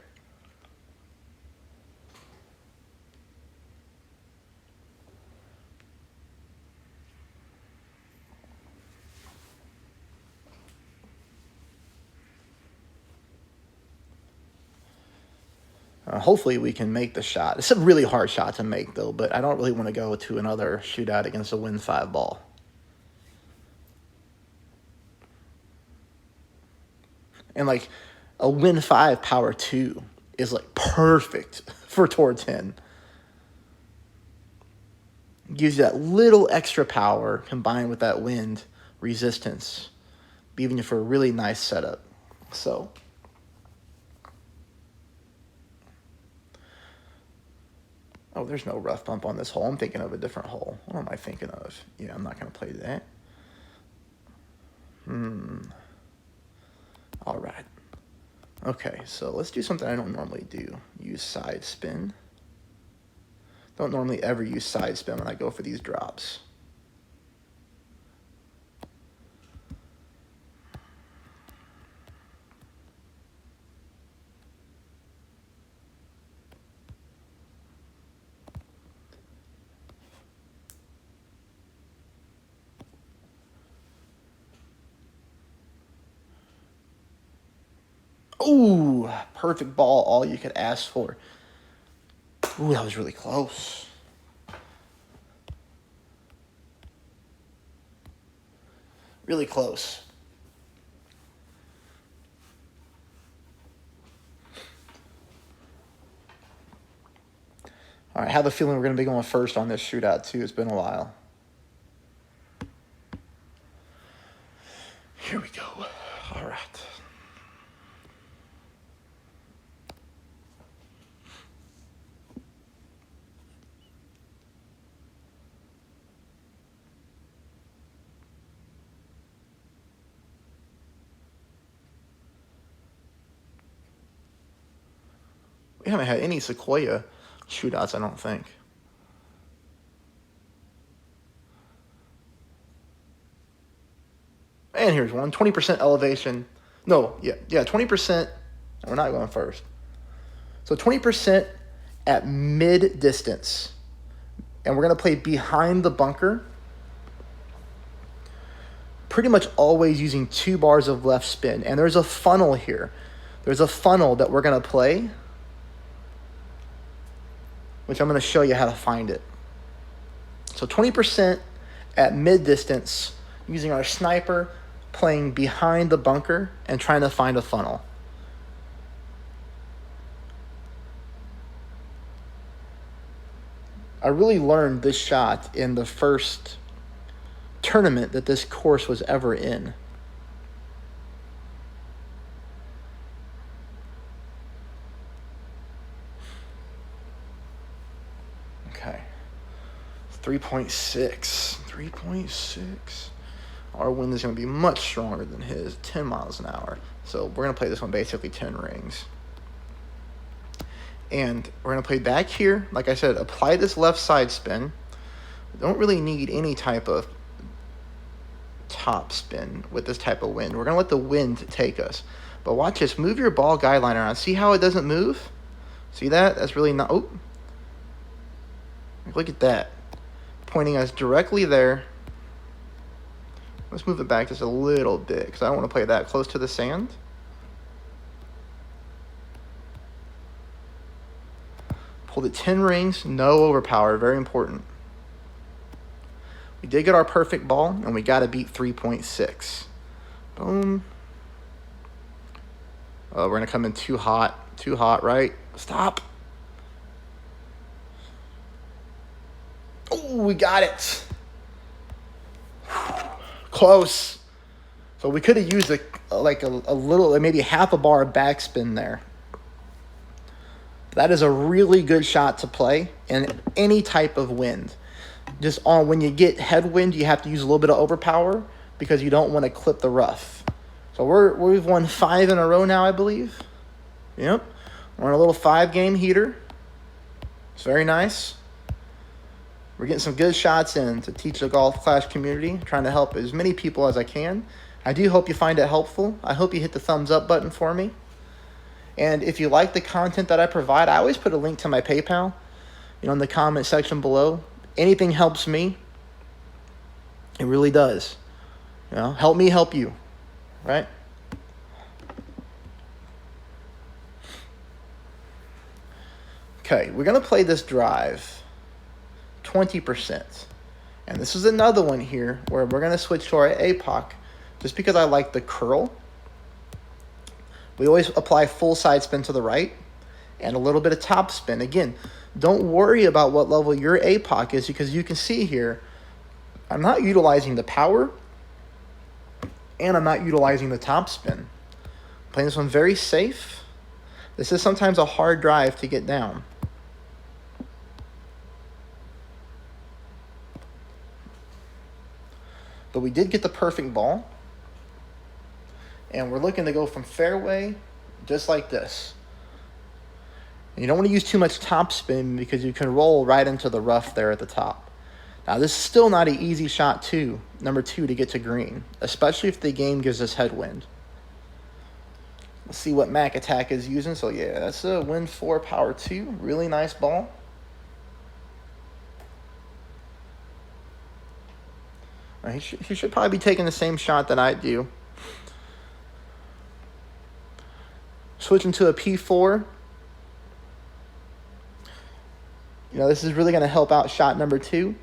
Hopefully we can make the shot. It's a really hard shot to make, though, but I don't really want to go to another shootout against a wind 5 ball. And, like, a wind 5 power 2 is, like, perfect for tour 10. It gives you that little extra power combined with that wind resistance, leaving you for a really nice setup. So oh, there's no rough bump on this hole. I'm thinking of a different hole. What am I thinking of? Yeah, I'm not going to play that. All right. Okay, so let's do something I don't normally do. Use side spin. Don't normally ever use side spin when I go for these drops. Ooh, perfect ball, all you could ask for. Ooh, that was really close. Really close. All right, I have a feeling we're going to be going first on this shootout, too. It's been a while. Here we go. All right. We haven't had any Sequoia shootouts, I don't think. And here's one, 20% elevation. No, yeah, 20%. We're not going first. So 20% at mid distance. And we're going to play behind the bunker. Pretty much always using 2 bars of left spin. And there's a funnel here. There's a funnel that we're going to play, which I'm going to show you how to find it. So 20% at mid distance, using our sniper, playing behind the bunker and trying to find a funnel. I really learned this shot in the first tournament that this course was ever in. Okay. 3.6. 3.6. Our wind is going to be much stronger than his, 10 miles an hour. So we're going to play this one basically 10 rings. And we're going to play back here. Like I said, apply this left side spin. We don't really need any type of top spin with this type of wind. We're going to let the wind take us. But watch this. Move your ball guideline around. See how it doesn't move? See that? That's really not... Oh. Look at that. Pointing us directly there. Let's move it back just a little bit because I don't want to play that close to the sand. Pulled it 10 rings, no overpower, very important. We did get our perfect ball, and we got to beat 3.6. Boom. We're going to come in too hot, right? Stop. Oh, we got it. Close. So we could have used a little, maybe half a bar of backspin there. That is a really good shot to play in any type of wind. Just on when you get headwind, you have to use a little bit of overpower because you don't want to clip the rough. So we've won 5 in a row now, I believe. Yep. We're on a little 5-game heater. It's very nice. We're getting some good shots in to teach the Golf Clash community, trying to help as many people as I can. I do hope you find it helpful. I hope you hit the thumbs up button for me. And if you like the content that I provide, I always put a link to my PayPal, in the comment section below. Anything helps me. It really does. Help me help you, right? Okay, we're going to play this drive 20%. And this is another one here where we're going to switch to our APOC just because I like the curl. We always apply full side spin to the right and a little bit of top spin. Again, don't worry about what level your APOC is because you can see here, I'm not utilizing the power and I'm not utilizing the top spin. I'm playing this one very safe. This is sometimes a hard drive to get down. But we did get the perfect ball. And we're looking to go from fairway just like this. And you don't want to use too much top spin because you can roll right into the rough there at the top. Now, this is still not an easy shot, number 2, to get to green, especially if the game gives us headwind. Let's see what Mac Attack is using. So, yeah, that's a Wind 4 Power 2. Really nice ball. He should probably be taking the same shot that I do. Switching to a P4. This is really going to help out shot number 2.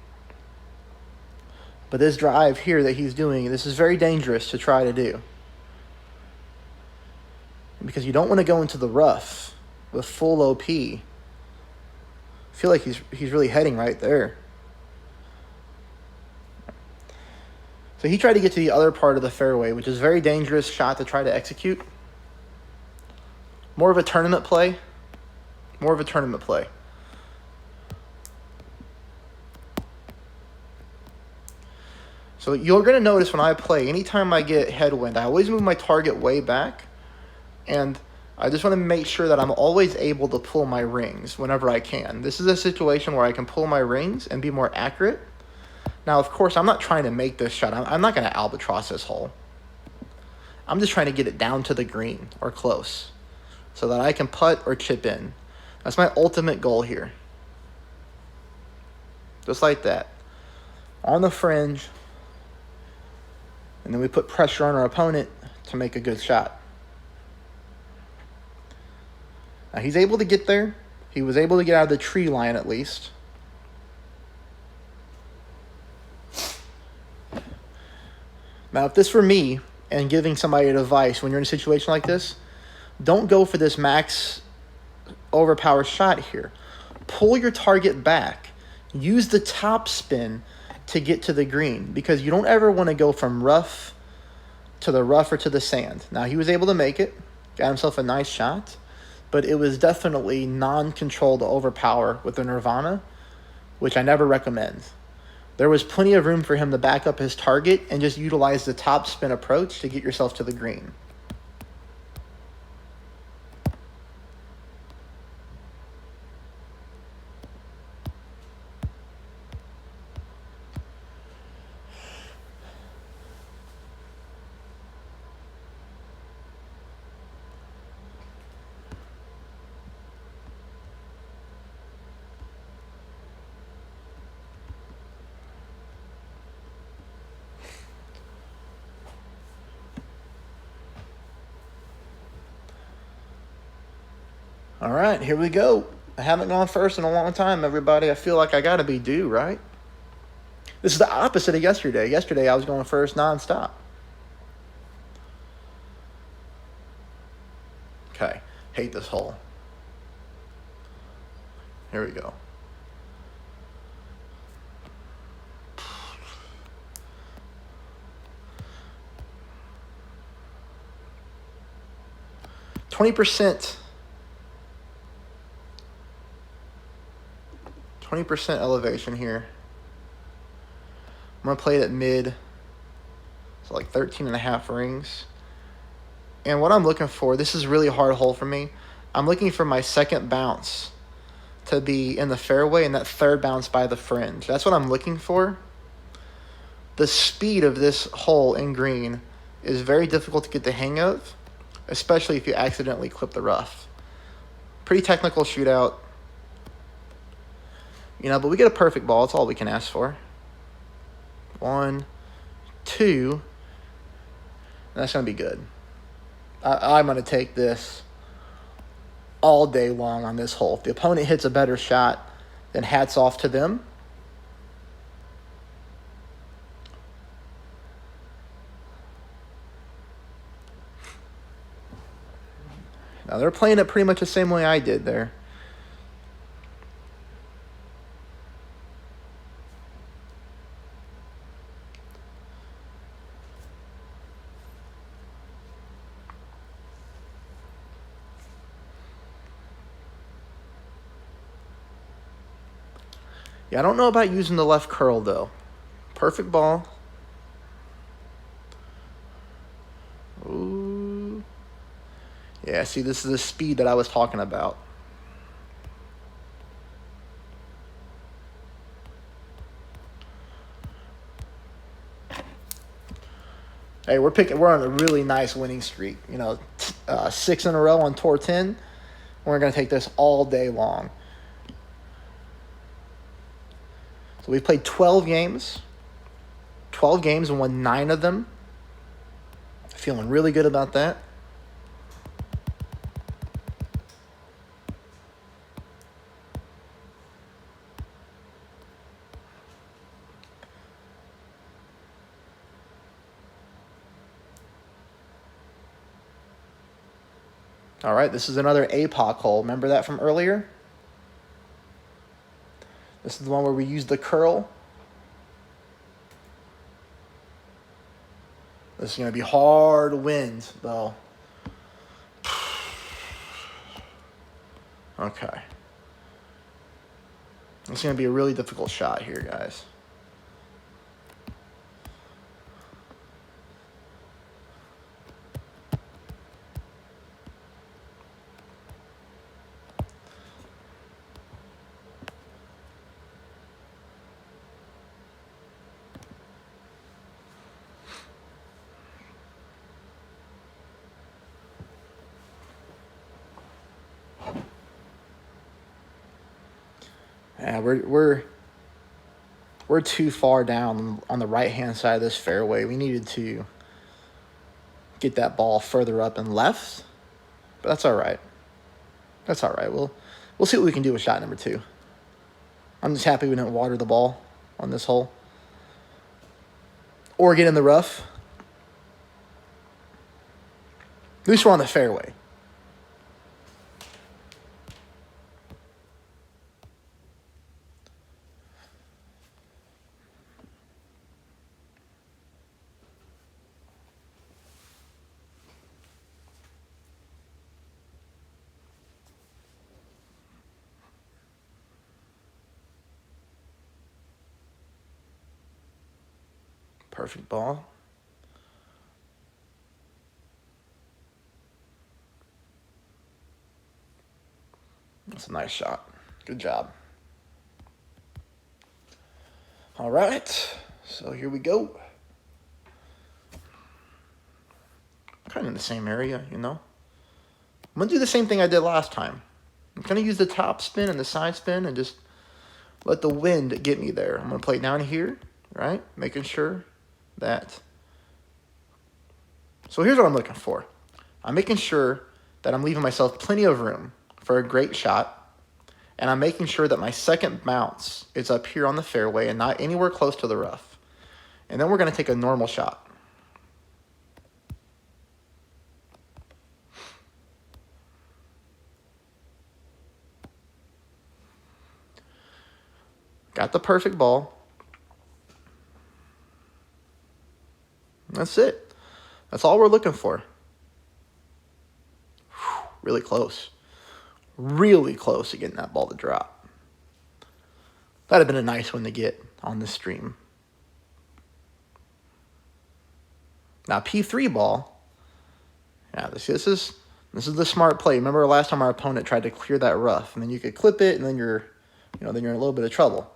But this drive here that he's doing, this is very dangerous to try to do. Because you don't want to go into the rough with full OP. I feel like he's really heading right there. So he tried to get to the other part of the fairway, which is a very dangerous shot to try to execute. More of a tournament play. So you're going to notice when I play, anytime I get headwind, I always move my target way back. And I just want to make sure that I'm always able to pull my rings whenever I can. This is a situation where I can pull my rings and be more accurate. Now, of course, I'm not trying to make this shot. I'm not going to albatross this hole. I'm just trying to get it down to the green or close so that I can putt or chip in. That's my ultimate goal here. Just like that. On the fringe. And then we put pressure on our opponent to make a good shot. Now, he's able to get there. He was able to get out of the tree line at least. Now, if this were me and giving somebody advice when you're in a situation like this, don't go for this max overpower shot here. Pull your target back. Use the top spin to get to the green because you don't ever want to go from rough to the rough or to the sand. Now, he was able to make it, got himself a nice shot, but it was definitely non-controlled overpower with the Nirvana, which I never recommend. There was plenty of room for him to back up his target and just utilize the top spin approach to get yourself to the green. All right, here we go. I haven't gone first in a long time, everybody. I feel like I got to be due, right? This is the opposite of yesterday. Yesterday, I was going first nonstop. Okay, hate this hole. Here we go. %20 elevation here. I'm going to play it at mid, so like 13.5 rings. And what I'm looking for, this is a really hard hole for me. I'm looking for my second bounce to be in the fairway and that third bounce by the fringe. That's what I'm looking for. The speed of this hole in green is very difficult to get the hang of, especially if you accidentally clip the rough. Pretty technical shootout. But we get a perfect ball. That's all we can ask for. 1, 2, and that's going to be good. I'm going to take this all day long on this hole. If the opponent hits a better shot, then hats off to them. Now, they're playing it pretty much the same way I did there. Yeah, I don't know about using the left curl, though. Perfect ball. Ooh. Yeah, see, this is the speed that I was talking about. Hey, we're on a really nice winning streak. 6 in a row on Tour 10. We're going to take this all day long. So we've played 12 games. 12 games and won 9 of them. Feeling really good about that. All right, this is another APOC hole. Remember that from earlier? This is the one where we used the curl. This is going to be hard wind, though. Okay. It's going to be a really difficult shot here, guys. Yeah, we're too far down on the right-hand side of this fairway. We needed to get that ball further up and left, but that's all right. That's all right. We'll see what we can do with shot number 2. I'm just happy we didn't water the ball on this hole or get in the rough. At least we're on the fairway. Perfect ball. That's a nice shot. Good job. All right, so here we go. Kind of in the same area, I'm going to do the same thing I did last time. I'm going to use the top spin and the side spin and just let the wind get me there. I'm going to play down here, right? Making sure that. So here's what I'm looking for. I'm making sure that I'm leaving myself plenty of room for a great shot. And I'm making sure that my second bounce is up here on the fairway and not anywhere close to the rough. And then we're going to take a normal shot. Got the perfect ball. That's it. That's all we're looking for. Whew, really close. Really close to getting that ball to drop. That'd have been a nice one to get on the stream. Now P3 ball. Yeah, this is the smart play. Remember last time our opponent tried to clear that rough, and then you could clip it, and then you're in a little bit of trouble.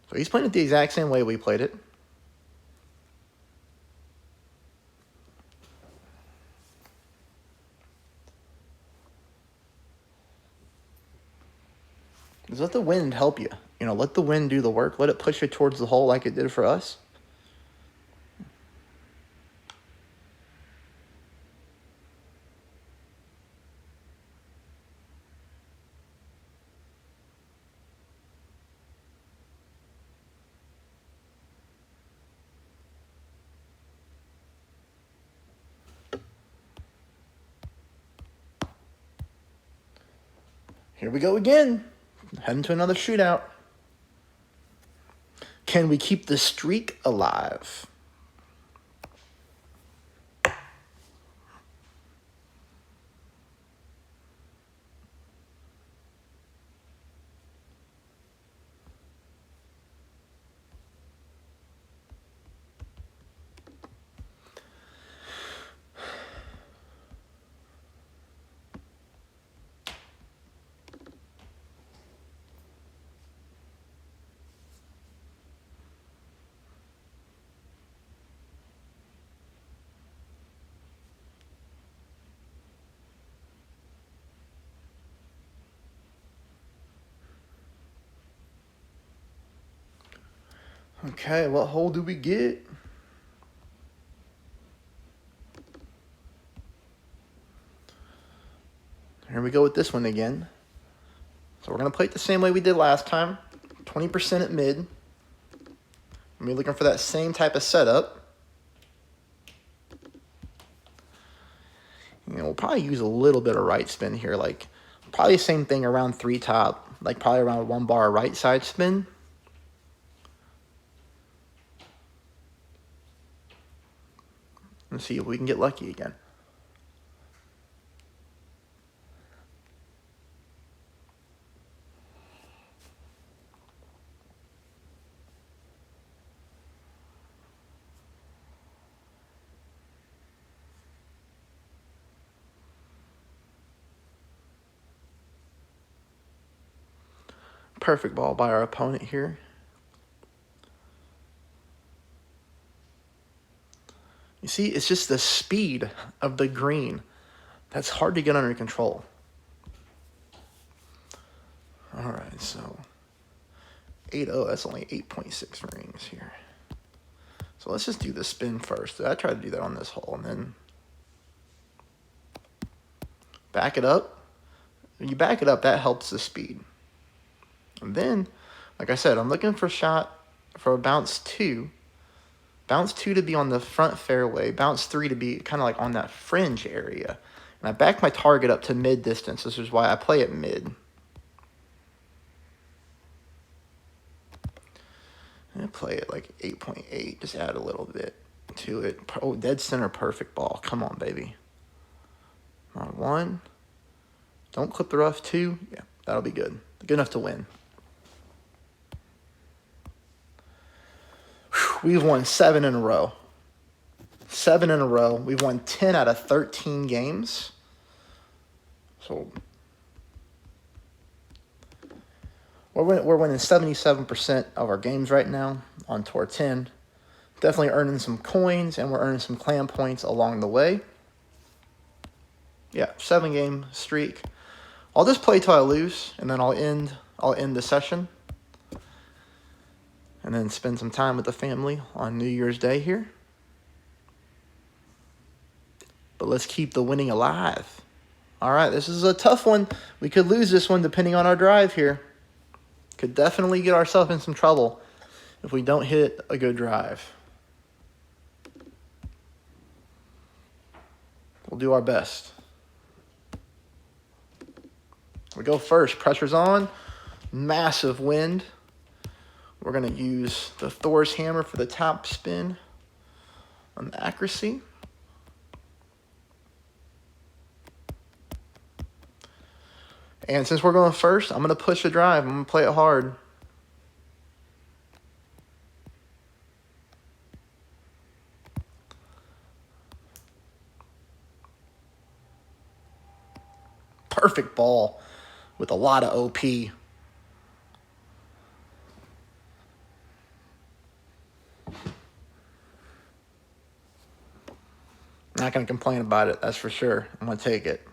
So he's playing it the exact same way we played it. Just let the wind help you. Let the wind do the work. Let it push you towards the hole like it did for us. Here we go again. Heading to another shootout. Can we keep the streak alive? Okay, what hole do we get? Here we go with this one again. So we're going to play it the same way we did last time. 20% at mid. We're looking for that same type of setup. We'll probably use a little bit of right spin here. Like, probably the same thing around 3 top. Like, probably around 1 bar right side spin. Let's see if we can get lucky again. Perfect ball by our opponent here. You see, it's just the speed of the green that's hard to get under control. All right, so 8-0, that's only 8.6 rings here. So let's just do the spin first. I tried to do that on this hole, and then back it up. When you back it up, that helps the speed. And then, like I said, I'm looking for a bounce 2. Bounce 2 to be on the front fairway. Bounce 3 to be kind of like on that fringe area. And I back my target up to mid distance. This is why I play it mid. I play it like 8.8. Just add a little bit to it. Oh, dead center perfect ball. Come on, baby. On 1. Don't clip the rough. 2. Yeah, that'll be good. Good enough to win. We've won 7 in a row. 7 in a row. We've won 10 out of 13 games. So we're winning 77% of our games right now on Tour 10. Definitely earning some coins, and we're earning some clan points along the way. Yeah, 7-game streak. I'll just play till I lose, and then I'll end the session. And then spend some time with the family on New Year's Day here. But let's keep the winning alive. All right, this is a tough one. We could lose this one depending on our drive here. Could definitely get ourselves in some trouble if we don't hit a good drive. We'll do our best. We go first. Pressure's on. Massive wind. We're going to use the Thor's hammer for the top spin on the accuracy. And since we're going first, I'm going to push the drive. I'm going to play it hard. Perfect ball with a lot of OP. Not going to complain about it, that's for sure. I'm going to take it.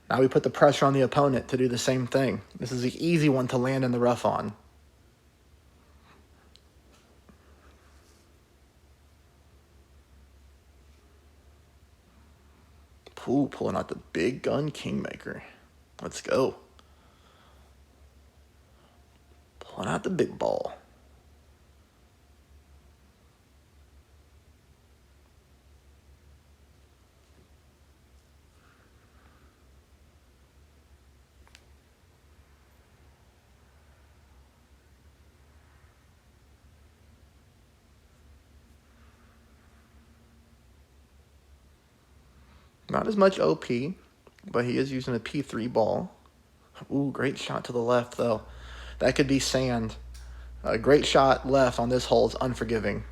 Now we put the pressure on the opponent to do the same thing. This is the easy one to land in the rough on. Ooh, pulling out the big gun Kingmaker. Let's go. Pulling out the big ball. Not as much OP, but he is using a P3 ball. Ooh, great shot to the left, though. That could be sand. A great shot left on this hole is unforgiving.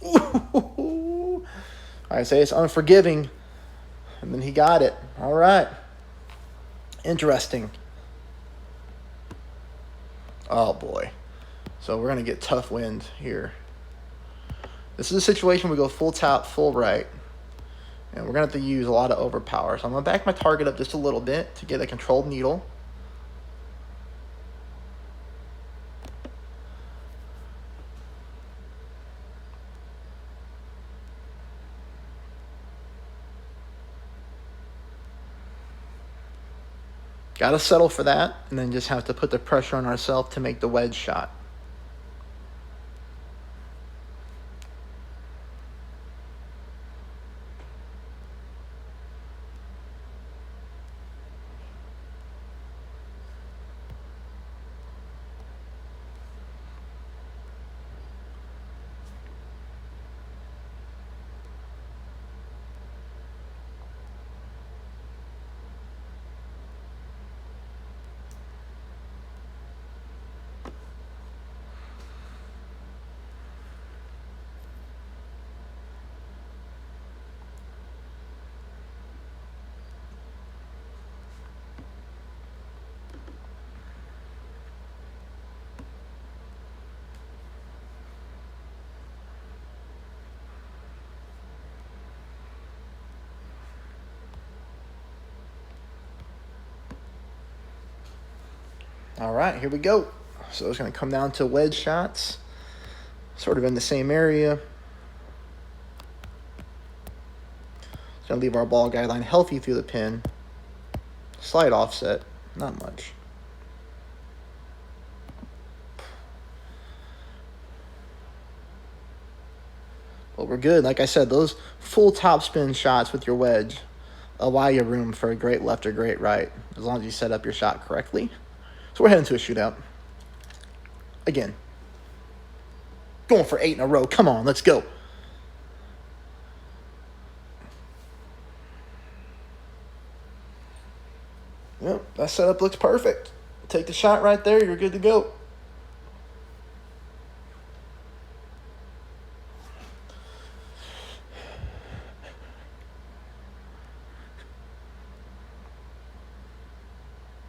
Ooh. I say it's unforgiving, and then he got it. All right. Interesting. Oh, boy. So we're going to get tough wind here. This is a situation we go full top, full right. And we're going to have to use a lot of overpower. So I'm going to back my target up just a little bit to get a controlled needle. Got to settle for that, and then just have to put the pressure on ourselves to make the wedge shot. All right, here we go. So it's going to come down to wedge shots, sort of in the same area. It's going to leave our ball guideline healthy through the pin. Slight offset, not much. But we're good. Like I said, those full topspin shots with your wedge allow you room for a great left or great right, as long as you set up your shot correctly. So we're heading to a shootout. Again. Going for 8 in a row. Come on, let's go. Yep, that setup looks perfect. Take the shot right there, you're good to go.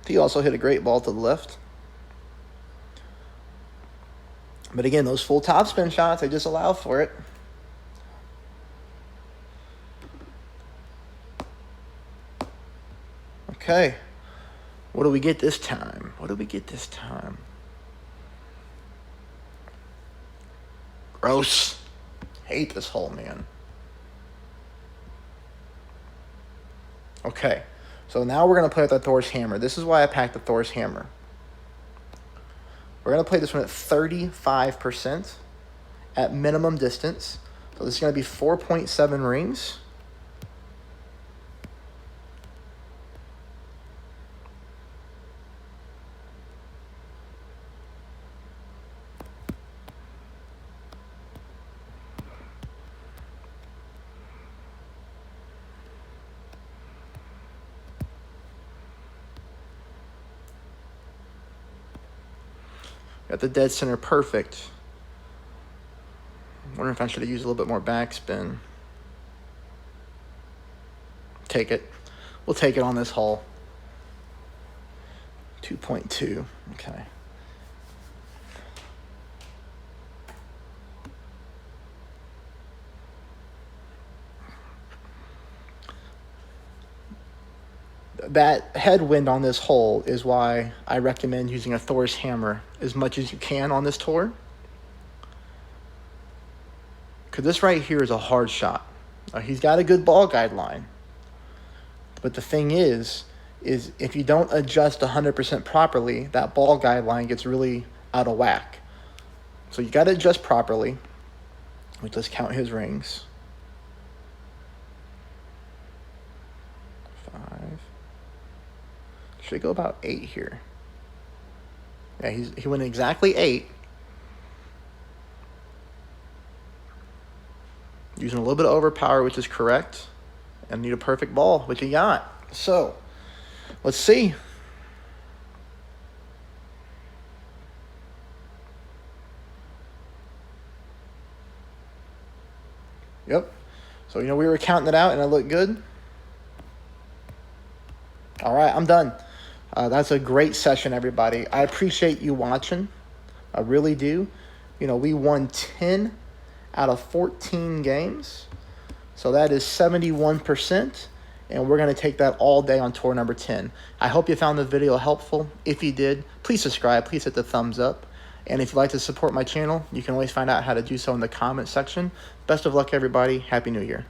He also hit a great ball to the left. But again, those full topspin shots, they just allow for it. Okay. What do we get this time? What do we get this time? Gross. Hate this hole, man. Okay, so now we're going to play with the Thor's Hammer. This is why I packed the Thor's Hammer. We're going to play this one at 35% at minimum distance. So this is going to be 4.7 rings. Got the dead center perfect. Wondering if I should have used a little bit more backspin. Take it. We'll take it on this hole. 2.2. Okay. That headwind on this hole is why I recommend using a Thor's Hammer as much as you can on this tour. Because this right here is a hard shot. He's got a good ball guideline. But the thing is if you don't adjust 100% properly, that ball guideline gets really out of whack. So you got to adjust properly. Let's count his rings. 5. Should go about 8 here. Yeah, he went exactly 8. Using a little bit of overpower, which is correct. And need a perfect ball, which he got. So, let's see. Yep. So, we were counting it out, and it looked good. All right, I'm done. That's a great session, everybody. I appreciate you watching. I really do. We won 10 out of 14 games. So that is 71%. And we're going to take that all day on tour number 10. I hope you found the video helpful. If you did, please subscribe. Please hit the thumbs up. And if you'd like to support my channel, you can always find out how to do so in the comment section. Best of luck, everybody. Happy New Year.